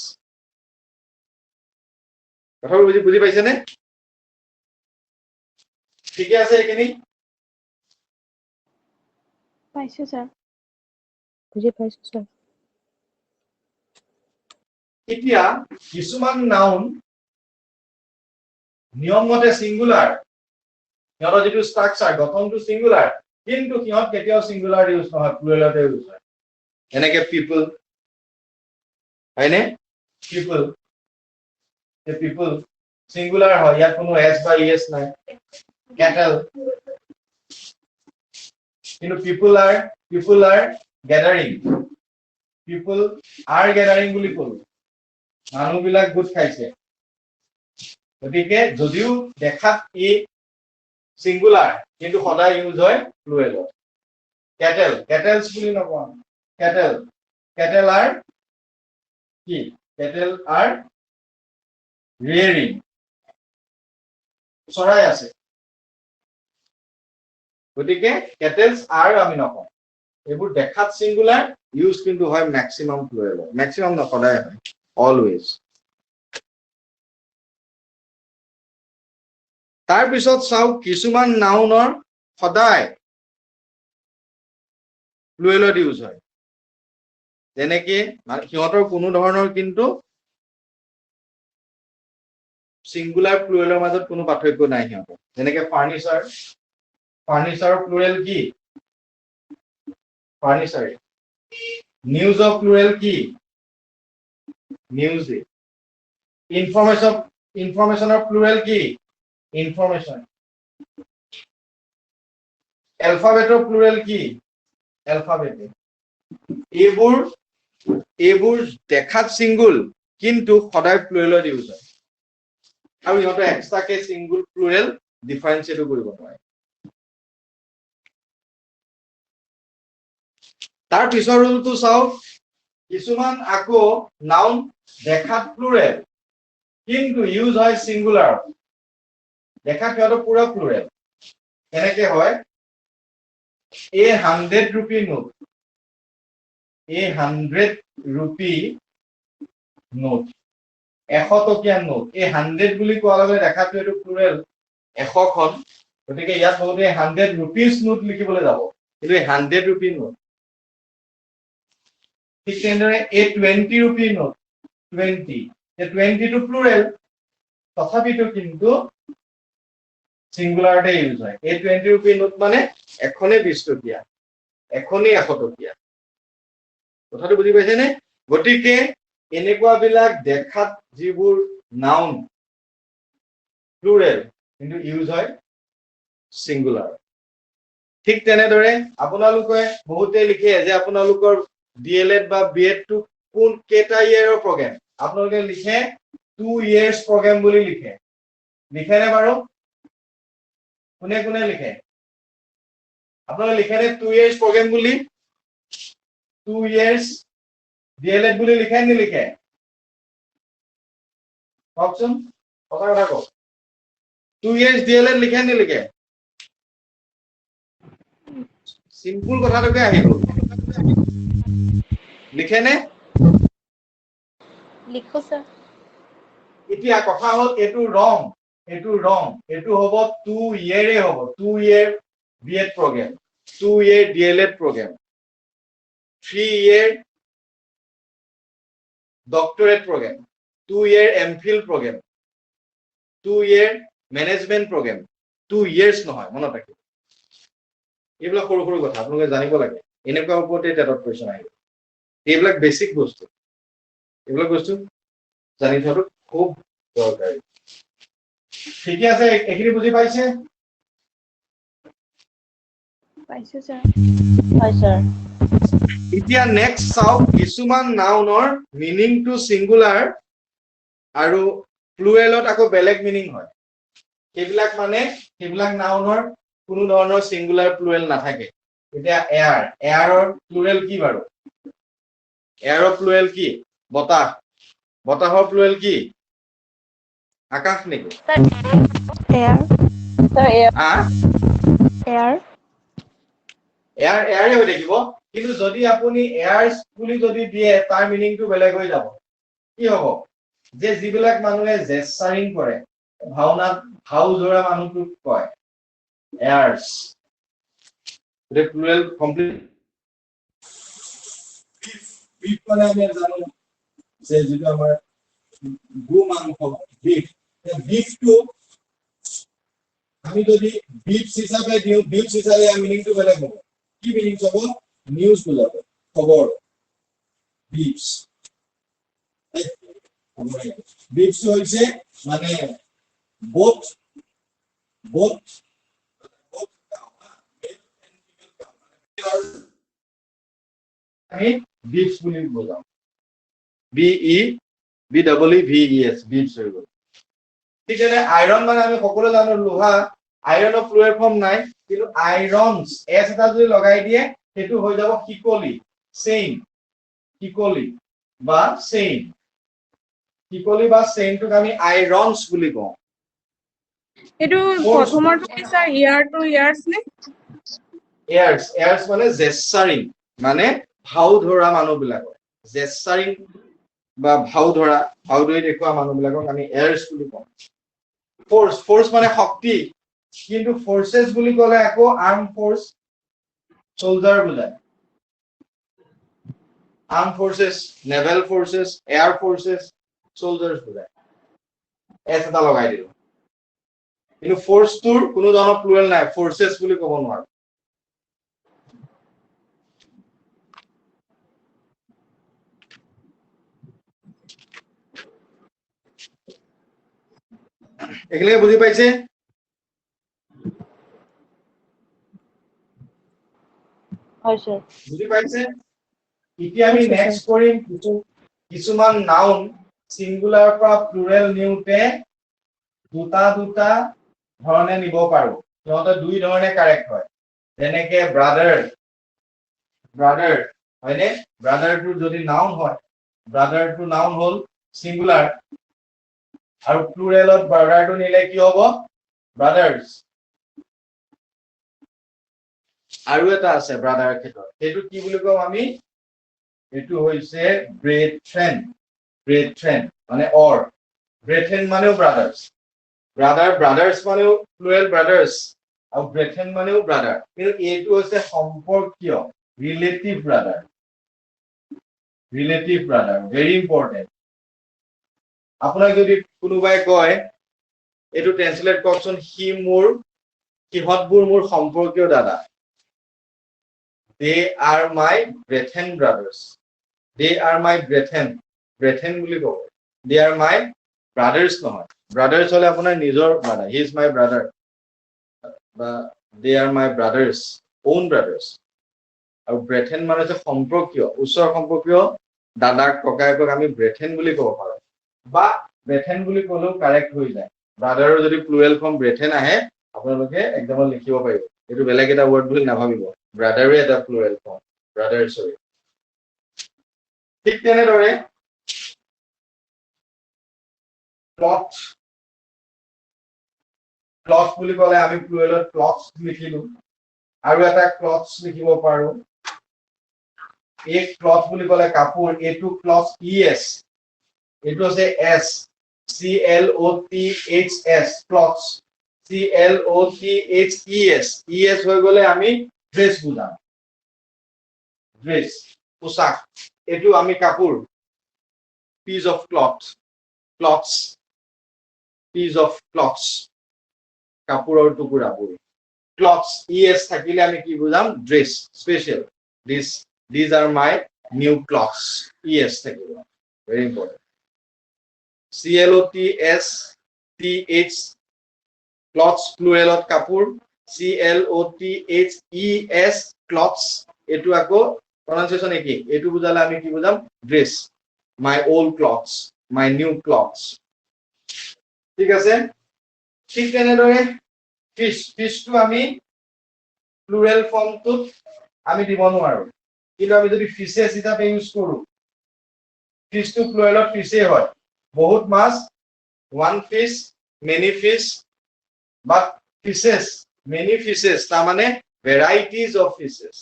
কথাবোৰ বুজি পাইছেনে ঠিকে আছে এইখিনি পাইছো ছাৰ বুজি পাইছো ছাৰ এতিয়া কিছুমান নাউন নিয়মমতে সিঙ্গুলাৰ সিহঁতৰ যিটো ষ্ট্ৰাকচাৰ গঠনটো সিঙ্গুলাৰ কিন্তু সিহঁত কেতিয়াও সিঙ্গুলাৰ ইউজ নহয় প্লুৰেলতে ইউজ হয় এনেকে পিপল হয়নে পিপল সিঙ্গুলাৰ হয় ইয়াত কোনো এছ বা ইএছ নাই cattle. People are gathering. People are gathering বুলি কলো মানুহবিলাক গোট খাইছে গতিকে যদিও দেখাত ই সিঙ্গুলার কিন্তু সদায় ইউজ হয় প্লুৰেল কেটেলস বুলি নকওঁ কেটেল are কি cattle are rearing চৰাই আছে গতিকে কেটেলস are আমি নকওঁ এইবোৰ দেখাত সিঙ্গুলাৰ ইউজ কিন্তু হয় ম্যাক্সিমাম প্লুৰেল ম্যাক্সিমাম নকদায় হয় অলওয়েজ তাৰ পিছত চাও কিছুমান নাউনৰ সদায় প্লুৰেলত ইউজ হয় যেনেকে সিহঁতৰ কোনো ধৰণৰ কিন্তু সিঙ্গুলাৰ প্লুৰেলৰ মাজত কোনো পাৰ্থক্য নাই সিহঁতৰ যেনেকে ফাৰ্নিচাৰ প্লুৰেল কি ফাৰ্নিচাৰ নিউজ অফ প্লুৰেল কি নিউজ ইনফৰমেশনৰ প্লুৰেল কি ইনফৰমেশন এলফাবেটৰ প্লুৰেল কি এলফাবেট এইবোৰ দেখাত সিঙ্গুল কিন্তু সদায় প্লুৰেলত ইউজ হয় আৰু ইহঁতৰ এক্সট্ৰাকে সিঙ্গুল প্লুৰেল ডিফাৰেন্সিয়েট কৰিব নোৱাৰে তাৰ পিছৰ ৰুলটো চাও কিছুমান আকৌ নাউন দেখাত প্লুৰেল কিন্তু ইউজ হয় সিঙ্গুলাৰ দেখাত সিহঁতৰ পুৰা প্লুৰেল এনেকে হয় a 100 rupee note a 100 rupee note 100 টকীয়া নোট এই 100 বুলি কোৱাৰ লগে দেখাটো এটো প্লুৰেল 100 খন গতিকে ইয়াত বহুতে 100 rupees নোট লিখিবলৈ যাব কিন্তু 100 rupee নোট ঠিক তেনেদৰে a 20 rupee নোট 20 এই 20 টো প্লুৰেল তথাপিতো কিন্তু সিঙ্গুলাৰতে ইউজ হয় এই 20 rupee নোট মানে এখনে 20 টকীয়া এখনে 100 টকীয়া কথাটো বুজি পাইছে নে গতিকে এনেকুৱা বিলাক দেখাত যিবোৰ নাউন প্লুৰেল কিন্তু ইউজ হয় সিঙ্গুলাৰ ঠিক তেনেদৰে আপোনালোকে বহুতে লিখে যে আপোনালোকৰ ডিএলএড বা বিএড টো কোন কেটা ইয়াৰৰ প্ৰগ্ৰাম আপোনালোকে লিখে 2 years প্ৰগ্ৰাম বুলি লিখে লিখেনে বাৰু কোনে কোনে লিখে আপোনালোকে লিখেনে 2 years প্ৰগ্ৰাম বুলি 2 years ডিএলএড বুলি লিখে নে লিখে কওকচোন কথা কওক 2 years ডিএলএড লিখে নে লিখে সিম্পল কথাটোকে আহিব লিখে নে লিখো স্যার এতিয়া কথা হল এটো রং এটো হ'ব 2 year হ'ব 2 year BEd program 2 year DElEd program 3 year doctorate program 2 year MPhil program 2 year management program 2 years নহয় মনত ৰাখিব এইবিলাক সৰু সৰু কথা আপোনালোকে জানিব লাগে এনেকুৱা ওপৰতে টেটত কোৱেশ্চন আহিব এইবিলাক বেসিক বস্তু এইবিলাক বস্তু জানি থোৱাটো খুব দৰকাৰী ঠিক আছে এখিনি বুজি পাইছে পাইছো স্যাৰ হয় স্যাৰ এতিয়া নেক্সট চাও কিছুমান নাউনৰ মিনিং টু সিঙ্গুলাৰ আৰু প্লুৰেলত আকৌ বেলেগ মিনিং হয় সেইবিলাক নাউনৰ কোনো ধৰণৰ সিঙ্গুলাৰ প্লুৰেল নাথাকে এতিয়া এয়াৰৰ প্লুৰেল কি বাৰু এয়াৰৰ প্লুৰেল কি বতাহৰ প্লুৰেল কি আকাশ নেকি এয়াৰ স্যাৰ এয়াৰ এয়াৰে হৈ থাকিব কিন্তু যদি আপুনি এয়াৰছ বুলি যদি দিয়ে তাৰ মিনিংটো বেলেগ হৈ যাব কি হ'ব যে যিবিলাক মানুহে জেছাৰিং কৰে ভাওনাত ভাও জোৰা মানুহটোক কয় এয়াৰছ the plural complete beef মানে আমি জানো যে যেটা আমাৰ গো মাংস beef টো আমি যদি beef হিচাপে দিও beef হিচাপে মিনিংটো বেলেগ হ'ব কি মিনিং হ'ব নিউজ বুলাব খবৰ beefs হৈছে মানে both আমি বিটস বুলি বুজাও BEBEEVES বিটস হৈ গ'ল ঠিক তেনে আইৰণ মানে আমি সকলো জানো লোহা আইৰণৰ ফ্লুৰেল ফৰ্ম নাই কিন্তু আইৰনস এস এটা যদি লগাই দিয়ে সেইটো হৈ যাব শিকলি চেইন শিকলি বা চেইন শিকলি বা চেইনটোক আমি আইৰনস বুলি কওঁ এইটো প্ৰথমৰটো কি স্যাৰ ইয়াৰ টু ইয়াৰ্স নে এয়াৰ্স মানে জেছাৰিং মানে ভাও ধৰা মানুহবিলাকক জেছাৰিং বা ভাও ধৰি দেখুওৱা মানুহবিলাকক আমি এয়াৰ্স বুলি কওঁ ফোর্স মানে শক্তি কিন্তু ফোর্সেস বুলি ক'লে আকৌ আর্ম ফোর্স সোলজার বুজায় arm forces naval forces air forces soldiers বুজায় এস এটা লগাই দিলো কিন্তু ফোৰ্সটোৰ কোনো ধৰণৰ প্লুৰেল নাই ফোৰ্সেস বুলি ক'ব নোৱাৰো এগুলো বুঝি পাইছে হয় স্যাৰ বুঝি পাইছে এতিয়া আমি নেক্সট কৰিম কিছুমান নাউন সিঙ্গুলাৰ পৰা প্লুৰেল নিউতে দুটা ধৰণে নিব পাৰো সিহঁতে দুই ধৰণে কাৰেক্ট হয় যেনেকে ব্ৰাদাৰ হয়নে ব্ৰাদাৰটো যদি নাউন হয় ব্ৰাদাৰটো নাউন হ'ল সিঙ্গুলাৰ আৰু প্লুৰেলত ব্ৰাদাৰটো নিলে কি হ'ব ব্ৰাদাৰ্স আৰু এটা আছে ব্ৰাদাৰৰ ক্ষেত্ৰত সেইটো কি বুলি কম আমি এটো হৈছে ব্ৰেথ্ৰেন মানে অৰ ব্ৰেথ্ৰেন মানেও ব্ৰাদাৰ্স মানেও প্লুৰেল ব্ৰাদাৰ্স আৰু ব্ৰেথ্ৰেন মানেও ব্ৰাদাৰ কিন্তু এইটো হৈছে সম্পৰ্কীয় ৰিলেটিভ ব্ৰাদাৰ ভেৰি ইম্পৰ্টেন্ট আপোনাক যদি কোনোবাই কয় এইটো ট্ৰান্সলেট কৰকচোন সিহঁতবোৰ মোৰ সম্পৰ্কীয় দাদা They are my brethren brothers. They are my brethren বুলি কব They are my brothers নহয় brothers হলে আপোনাৰ নিজৰ brother he is my brother they are my brothers own brothers আৰু brethren মানে যে সম্পৰ্কীয় ওচৰ সম্পৰ্কীয় দাদাক ককায়েকক আমি brethren বুলি কব পাৰো বা brethren বুলি ক'লেও কাৰেক্ট হৈ যায় ব্ৰাদাৰৰ যদি প্লুৰেল ফৰ্ম brethren আহে আপোনালোকে একদম লিখিব পাৰিব এইটো বেলেগ এটা ওয়াৰ্ড বুলি নাভাবিব ব্ৰাদাৰে এটা প্লুৰেল ফৰ্ম ব্ৰাদাৰ্স হয় ঠিক তেনেদৰে ক্লথ বুলি ক'লে আমি প্লুৰেলত ক্লথছ লিখিলো আৰু এটা ক্লথছ লিখিব পাৰো এক ক্লথ বুলি ক'লে কাপোৰ এটো ক্লথ ইএস এটো আছে এস CLOTHS ক্লথছ CLOTHES ES হৈ গলে আমি ড্রেস বুঝাম ড্রেস পোশাক এটো আমি কাপোৰ piece of cloths কাপোৰৰ টুকুৰাবোৰ cloths ES থাকিলে আমি কি বুঝাম dress special these are my new cloths ES থাকিব very important CLOTHS cloths pluralot কাপোৰ CLOTHES cloths এটো আকৌ pronunciation একে এটো বুজালে আমি কি বুজাম dress my old clothes my new clothes ঠিক আছে ঠিক তেনেদৰে fish টো আমি প্লুৰেল ফৰ্মটো আমি দিব নোৱাৰো কিন্তু আমি যদি fishes হিচাপে ইউজ কৰো fish টো প্লুৰেলত fish হয় বহুত মাছ one fish many fish but fishes many fishes তাৰ মানে varieties of fishes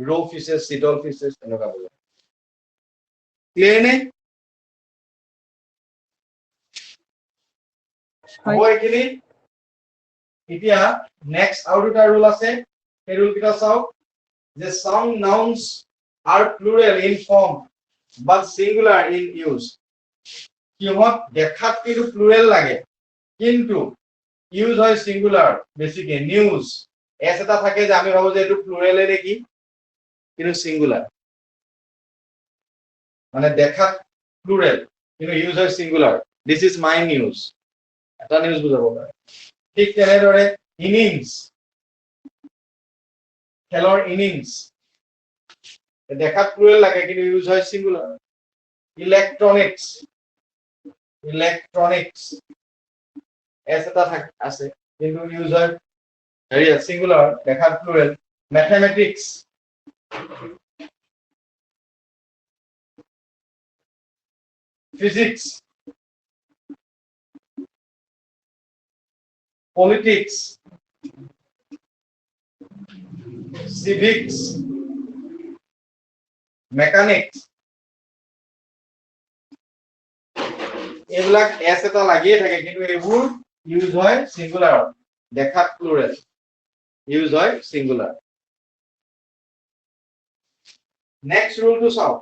raw fishes shittle fishes এনেকা বলে ক্লিয়াৰ নে হয়খিনি এতিয়া নেক্সট আৰু দুটা ৰুল আছে এই ৰুল কিটা চাও যে some nouns are plural in form but singular in use কিহত দেখাত কিন্তু প্লুৰেল লাগে কিন্তু ইউজ হয় সিঙ্গুলার বেসিকে নিউজ এস এটা থাকে যে আমি ভাবো যে এটো প্লুৰেলে নেকি কিন্তু সিঙ্গুলাৰ মানে দেখাত প্লুৰেল কিন্তু ইউজ হয় singular this is my news এটা নিউজ বুজাব পাৰে ঠিক তেনেদৰে ইনিংস খেলৰ ইনিংছ দেখাত প্লুৰেল লাগে কিন্তু ইউজ হয় সিঙ্গুলাৰ ইলেক্ট্ৰনিক্স এছ এটা আছে কিন্তু ইউজ হয় হেৰি সিঙ্গুলাৰ দেখাত plural mathematics physics politics civics mechanics এইবিলাক এস এটা লাগিয়ে থাকে কিন্তু এইবোৰ ইউজ হয় সিঙ্গুলাৰ দেখাত প্লুৰেল ইউজ হয় সিঙ্গুলাৰ নেক্সট ৰুলটো চাও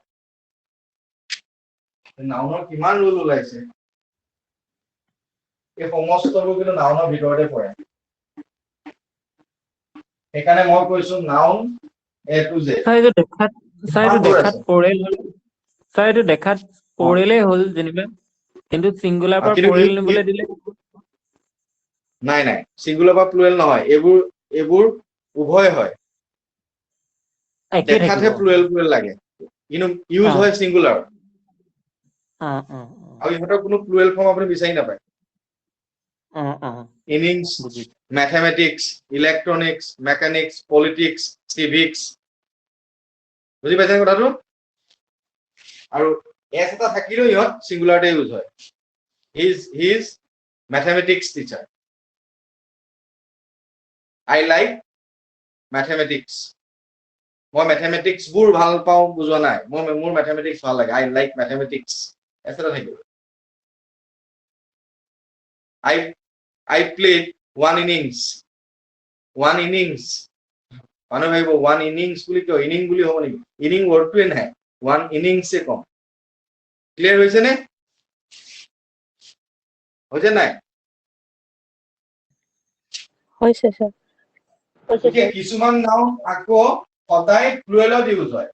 নাউনৰ কিমান ৰুল ওলাইছে এই সমস্তবোৰ কিন্তু নাউনৰ ভিতৰতে পৰে সেইকাৰণে মই কৈছো noun A to Z sir এইটো দেখাত প্লুৰেল হ'ল স্যাৰ এইটো দেখাত প্লুৰেলেই হ'ল যেনিবা কিন্তু সিঙ্গুলাৰ পৰা কিন্তু প্লুৰেল নিবলৈ দিলে নাই সিঙ্গুলাৰ বা প্লুৰেল নহয় এইবোৰ উভয় হয় একে দেখাতহে থাকিব প্লুৰেল লাগে কিন্তু ইউজ হয় সিঙ্গুলাৰ আৰু ইহঁতৰ কোনো প্লুৰেল ফৰ্ম আপুনি বিচাৰি নাপায় ইনিংছ বুজিছো mathematics electronics mechanics politics civics বুজি পাইছে কথাটো আৰু এস এটা থাকিলেও ইহঁত সিঙ্গুলাৰতে ইউজ হয় he is mathematics teacher I like mathematics মই mathematics বোৰ ভাল পাওঁ বুজোৱা নাই মোৰ mathematics ভাল লাগে I like mathematics এছটা থাকিব I played one innings মানুহ ভাবিব one innings বুলি কিয় ইনিং বুলি হ'ব নেকি ইনিং ৱৰ্ডটোৱে নাই one innings এ কম ক্লিয়াৰ হৈছে নে হৈছে নাই হৈছে স্যাৰ হৈছে এতিয়া স্যাৰ কিছুমান নাউন আকৌ সদায় প্লুৰেলত ইউজ হয়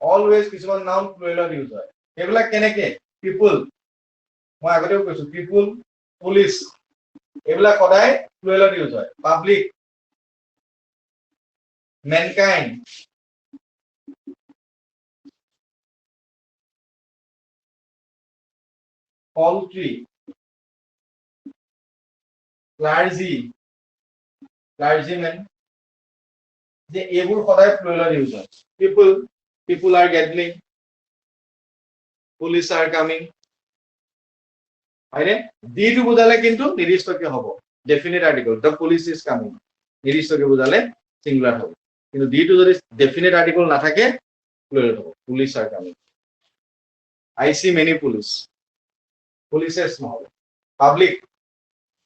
অলৱেজ কিছুমান নাউন প্লুৰেলত ইউজ হয় সেইবিলাক কেনেকে পিপল মই আগতেও কৈছো পিপল পুলিচ এইবিলাক সদায় প্লুৰেলত ইউজ হয় পাব্লিক মেনকাইণ্ড poultry clergymen যে এইবোৰ সদায় প্লুৰেলত ইউজ হয় people are gathering police are coming হয়নে ডিটো বুজালে কিন্তু নিৰ্দিষ্টকে হ'ব definite article the police is coming নিৰ্দিষ্টকে বুজালে সিঙ্গুলাৰ হ'ব কিন্তু ডিটো যদি ডেফিনিট আৰ্টিকল নাথাকে প্লুৰেল হ'ব police are coming I see many polices নহ'ব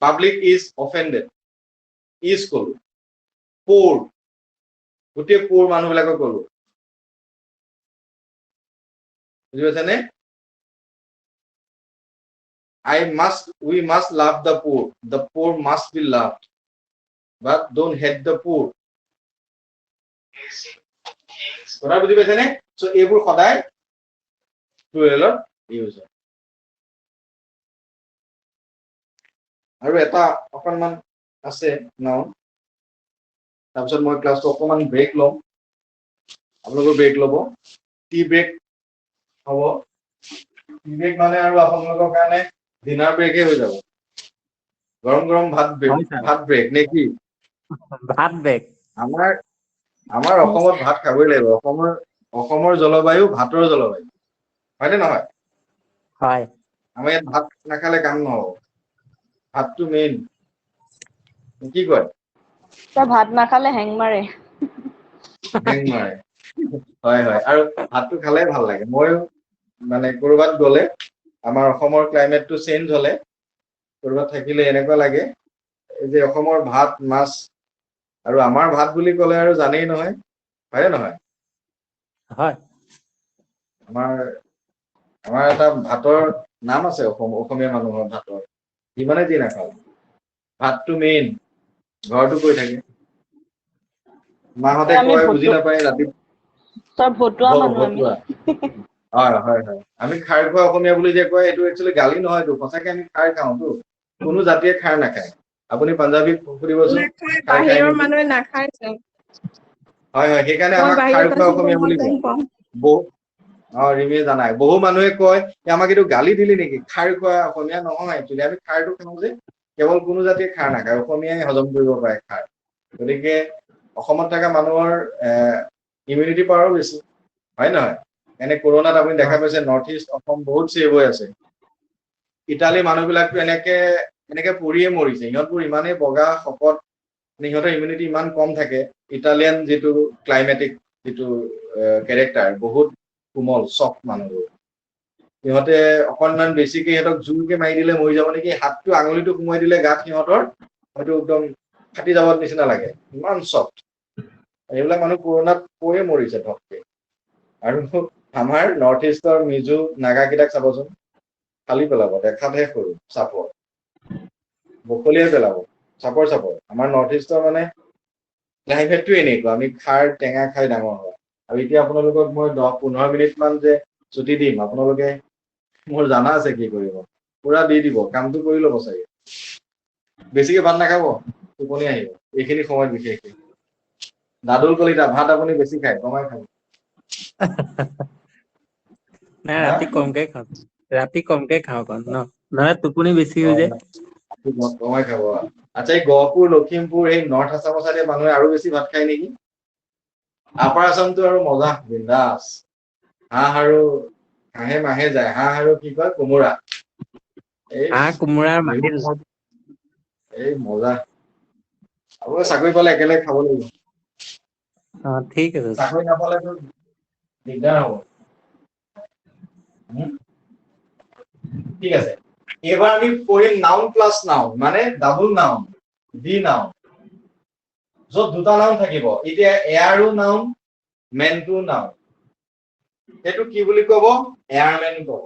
public is offended is কলো poor গোটেই poor মানুহবিলাকক কলো বুজি পাইছানে we must love the poor must be loved but don't hate the poor কথা বুজি পাইছানে সো এইবোৰ সদায় প্লুৰেলত ইউজ হয় আৰু এটা অকণমান আছে নাউন তাৰপিছত মই ক্লাছটো অকণমান ব্ৰেক ল'ম আপোনালোকৰ ব্ৰেক ল'ব টি ব্ৰেক হ'ব টি ব্ৰেক মানে আৰু আপোনালোকৰ কাৰণে ডিনাৰ ব্ৰেকে হৈ যাব গৰম ভাত ব্ৰেক নে কি ভাত বেগ আমাৰ অসমত ভাত খাবই লাগিব অসমৰ জলবায়ু ভাতৰ জলবায়ু হয়নে নহয় হয় আমাৰ ইয়াত ভাত নাখালে কাম নহ'ব ভাতটো মেইন কি কয় স্যাৰ ভাত নাখালে হেং মাৰে হয় আৰু ভাতটো খালে ভাল লাগে ময়ো মানে ক'ৰবাত গ'লে আমাৰ অসমৰ ক্লাইমেটটো চেঞ্জ হ'লে ক'ৰবাত থাকিলে এনেকুৱা লাগে যে অসমৰ ভাত মাছ আৰু আমাৰ ভাত বুলি ক'লে আৰু জানেই নহয় হয়নে নহয় হয় আমাৰ এটা ভাতৰ নাম আছে অসমীয়া মানুহৰ ভাতৰ যিমানে যি নাখাওঁ ভাতটো মেইন ঘৰটো কৈ থাকে মাহঁতে আমি কয় বুজি নাপায় ৰাতি স্যাৰ ভতুৱা মানুহ আমি ভতুৱা হয় আমি খাৰ খোৱা অসমীয়া বুলি যে কয় এইটো একচুৱেলি গালি নহয়তো সঁচাকে আমি খাৰ খাওঁতো কোনো জাতিয়ে খাৰ নাখায় আপুনি পাঞ্জাবীক সুধিবচোন নাখায় খাৰ খায় বাহিৰৰ নেকি মানুহে নাখায় স্যাৰ হয় হয় সেইকাৰণে মই আমাক খাৰ বাহিৰত খোৱা আছো অসমীয়া মই বুলি গম কয় পাওঁ। বহু ৰিমিয়ে জানাই বহু মানুহে কয় যে আমাক এইটো গালি দিলি নেকি খাৰ খোৱা অসমীয়া নহয় একচুৱেলি আমি খাৰটো খাওঁ যে কেৱল কোনো জাতিয়ে খাৰ নাখায় অসমীয়াই হজম কৰিব পাৰে খাৰ গতিকে অসমত থকা মানুহৰ ইমিউনিটি পাৱাৰো বেছি হয় নহয় এনে কৰোণাত আপুনি দেখা পাইছে নৰ্থ ইষ্ট অসম বহুত ছেভ হৈ আছে ইটালী মানুহবিলাকতো এনেকে পৰিয়ে মৰিছে সিহঁতবোৰ ইমানেই বগা শকত সিহঁতৰ ইমিউনিটি ইমান কম থাকে ইটালিয়ান যিটো ক্লাইমেটিক যিটো কেৰেক্টাৰ বহুত কোমল চফ্ট মানুহবোৰ সিহঁতে অকনমান বেছিকে সিহঁতক জোৰকে মাৰি দিলে মৰি যাব নেকি হাতটো আঙুলিটো সোমাই দিলে গাত সিহঁতৰ হয়তো একদম ফাটি যাব নিচিনা লাগে ইমান চফ্ট এইবিলাক মানুহ কৰোণাত পৰিয়ে মৰিছে ধপকে আৰু আমাৰ নৰ্থ ইষ্টৰ মিজো নাগাকেইটাক চাবচোন ফালি পেলাব দেখাতহে সৰু চাপৰ বকলিয়াই পেলাব চাপৰ আমাৰ নৰ্থ ইষ্টৰ মানে ক্লাইমেটটো এনেকুৱা আমি খাৰ টেঙা খাই ডাঙৰ হয় আৰু এতিয়া আপোনালোকক মই 10-15 মিনিট মান যে ছুটি দিম আপোনালোকে মোৰ জানা আছে কি কৰিব পুৰা দি দিব কামটো কৰি ল'ব চাগে বেছিকে ভাত নাখাব টোপনি আহিব এইখিনি সময়ত বিশেষকৈ দাদুল কলিতা ভাত আপুনি বেছি খায় কমাই খাব নাই হা ৰাতি কমকে খাওঁ অকণ ন নহলে টোপনি বেছি হৈ যায় কমাই খাব আচ্ছা এই গহপুৰ লখিমপুৰ এই নৰ্থ আছামৰ চাইডে মানুহে আৰু বেছি ভাত খায় নেকি আপাৰ আছামটো আৰু মজা বিন্দাছ হাঁহ আৰু হাঁহে মাহে যায় হাঁহ আৰু কি কয় কোমোৰা এই হাঁহ কোমোৰাৰ মাটি এই মজা আপোনালোকে চাকৰি পালে একেলগে খাব লাগিব ঠিক আছে চাকৰি নাপালেতো দিগদাৰ হ'ব ঠিক আছে এইবাৰ আমি পঢ়িম নাউন প্লাছ নাউন মানে ডাবল নাউন দি নাউন য'ত দুটা নাউন থাকিব এতিয়া এয়াৰো নাউন মেনটো নাউন সেইটো কি বুলি ক'ব এয়াৰমেন ক'ব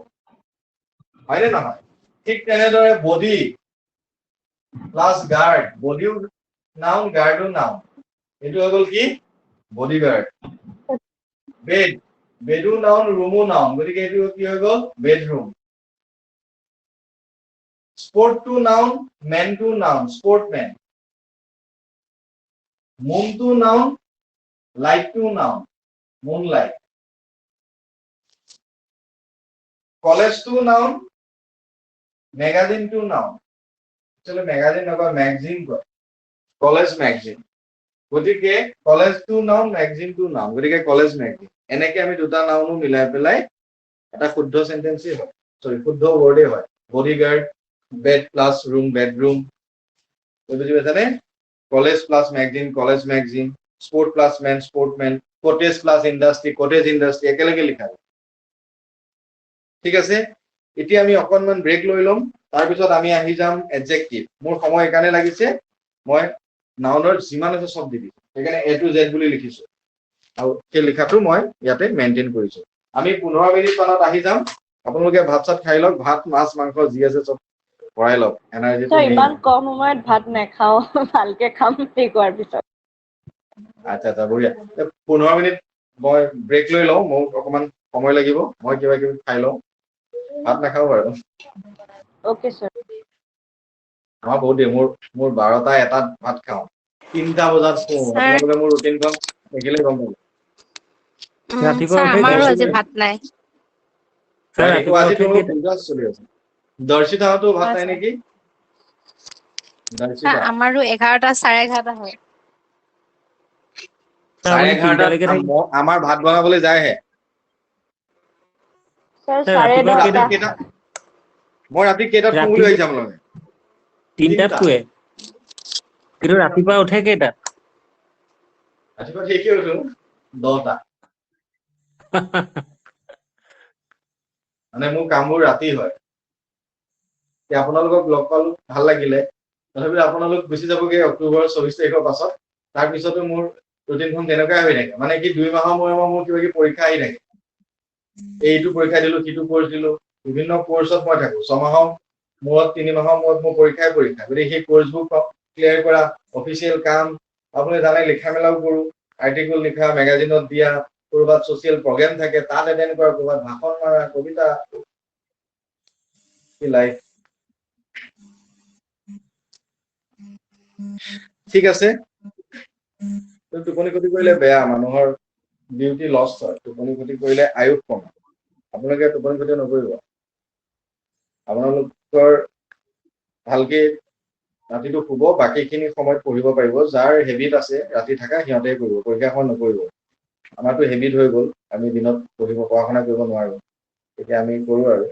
হয়নে নহয় ঠিক তেনেদৰে বডি প্লাছ গাৰ্ড বডিও নাউন গাৰ্ডো নাউন এইটো হৈ গ'ল কি বডি গাৰ্ড বেডো নাউন ৰুমো নাউন গতিকে এইটো কি হৈ গ'ল বেডৰুম স্পৰ্টটো নাউন মেনটো নাউন স্পৰ্টমেন মুনটো নাউন লাইটটো নাউন মুন লাইট কলেজটো নাউন মেগাজিনটো নাউন একচুৱেলি মেগাজিন নকয় মেগজিন কয় কলেজ মেগজিন গতিকে কলেজটো নাউন মেগজিনটো নাউন গতিকে কলেজ মেগজিন এনেকে আমি দুটা নাউনো মিলাই পেলাই এটা শুদ্ধ সেন্টেন্সই হয় শুদ্ধ ৱৰ্ডে হয় body guard bed plus room bedroom বুজি পাইছানে college plus magazine college magazine sport plus men sportsmen cottage plus industry cottage industry একেলগে লিখা ঠিক আছে এতিয়া আমি অকনমান ব্ৰেক লৈ ল'ম তাৰপিছত আমি আহি যাম এডজেক্টিভ মোৰ সময় এইকাৰণে লাগিছে মই নাউনৰ যিমান আছে চব দি দিছো সেইকাৰণে A to Z বুলি লিখিছো আৰু সেই লিখাটো মই ইয়াতে মেইনটেইন কৰিছো আমি 15 মিনিট মানত আহি যাম আপোনালোকে ভাত চাত খাই লওক ভাত মাছ মাংস যি আছে চব ভৰাই লওক এনাৰ্জিটো তই মেইন ইমান কম সময়ত ভাত নাখাও ভালকে খাম ঠিক হোৱাৰ পিছত আচ্ছা বঢ়িয়া 15 মিনিট মই ব্ৰেক লৈ লওঁ মোক অকমান সময় লাগিব মই কিবা কিবি খাই লওঁ ভাত নাখাওঁ বাৰু অ'কে ছাৰ আমাৰ বহুত দেৰি মোৰ 12টা 1টাত ভাত খাওঁ 3টা বজাত শুওঁ ছাৰ আপোনালোকে মোৰ ৰুটিনখন দেখিলে গম পাব ৰাতিপুৱা ছাৰ উঠে আমাৰো কেইটা আজি ভাত নাই ছাৰ হয় নেকি ৰাতিপুৱা আজি উঠে তোমালোক কেইটা পূজা চলি আছে দৰ্শিতাহঁতো ভাত হয় নাই ছাৰ নেকি ছাৰ দৰ্শিতা আমাৰো 11টা 11:30 হয় ছাৰ আপুনি 11:30 তিনটালৈকে থাকে আমাৰ ভাত বনাবলৈ যায়হে ছাৰ ছাৰ ৰাতিপুৱা মই ৰাতি 10:30 কেইটাত শুম বুলি ৰাতি ভাবিছে আপোনালোকে 3টাত শুৱে কিন্তু ৰাতিপুৱা উঠে কেইটাত ৰাতিপুৱা ঠিকেই উঠো 10টা মানে মোৰ কামবোৰ ৰাতি হয় এতিয়া আপোনালোকক লগ পালো ভাল লাগিলে তথাপিও আপোনালোক গুচি যাবগে অক্টোবৰৰ 24 তাৰিখৰ পাছত তাৰপিছতো মোৰ ৰুটিনখন তেনেকুৱাই হৈ থাকে মানে কি 2 মাহৰ মূৰে মোৰ কিবা কিবি পৰীক্ষা আহি থাকে এইটো পৰীক্ষা দিলো সিটো কোৰ্চ দিলো বিভিন্ন কোৰ্চত মই থাকো 6 মাহৰ মূৰত 3 মাহৰ মূৰত মোৰ পৰীক্ষা গতিকে সেই কোৰ্চবোৰ ক্লিয়াৰ কৰা অফিচিয়েল কাম আপুনি জানে লিখা মেলাও কৰো আৰ্টিকল লিখা মেগাজিনত দিয়া কৰবাত ছ'চিয়েল প্ৰগ্ৰেম থাকে তাত এটেণ্ড কৰা কৰবাত ভাষণ মাৰা কবিতা লাইফ ঠিক আছে টোপনি ক্ষতি কৰিলে বেয়া, মানুহৰ বিউটি লছ হয়। টোপনি ক্ষতি কৰিলে আয়ুস কমে। আপোনালোকে টোপনি ক্ষতি নকৰিব। আপোনালোকৰ ভালকে ৰাতিটো শুব, বাকীখিনি সময়ত পঢ়িব পাৰিব। যাৰ হেবিট আছে ৰাতি থকা সিহঁতে কৰিব, পৰীক্ষা সময়ত নকৰিব। আমাৰতো হেবিট হৈ গ'ল, আমি দিনত পঢ়া শুনা কৰিব নোৱাৰো, এতিয়া আমি কৰো আৰু।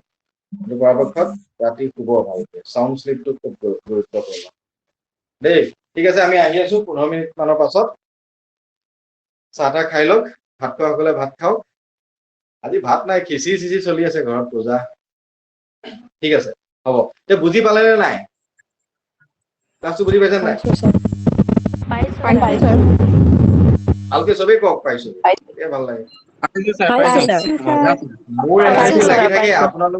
কিন্তু পৰাপক্ষত ৰাতি শুব ভালকে, চাউণ্ড শ্লিপটো খুব গুৰুত্বপূৰ্ণ দেই। ঠিক আছে, আমি আহি আছো 15 মিনিট মানৰ পাছত। চাহ তাহ খাই লওক, ভাত খোৱাসকলে ভাত খাওক। আজি ভাত নাই, খিচিৰি চিচিৰি চলি আছে ঘৰত, পূজা। ঠিক আছে, হ'ব। এতিয়া বুজি পালে নে নাই? ক্লাছটো বুজি পাইছে নাই? পাইছো পাইছো ছাৰ। ভালকে চবেই কওক পাইছো, এতিয়া ভাল লাগে। পাইছো ছাৰ। মোৰ এনাৰ্জি পাইছো, লাগি ছাৰ, থাকে, পাইছো।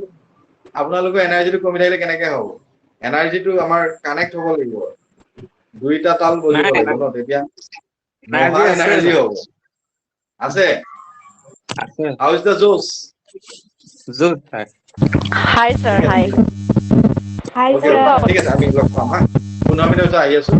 আপোনালোকৰ এনাৰ্জিটো কমি থাকিলে কেনেকে হ'ব? এনাৰ্জিটো আমাৰ কানেক্ট হ'ব লাগিব, দুইটা তাল বজিব নাই, লাগিব ন, তেতিয়া এনাৰ্জি মহা আছে, এনাৰ্জি হ'ব। আছে? আছে। How is the josh? Josh sir. High sir, high. High okay, ঠিক আছে, আমি লগ পাম হা। 15 মিনিট পিছত আহি আছো।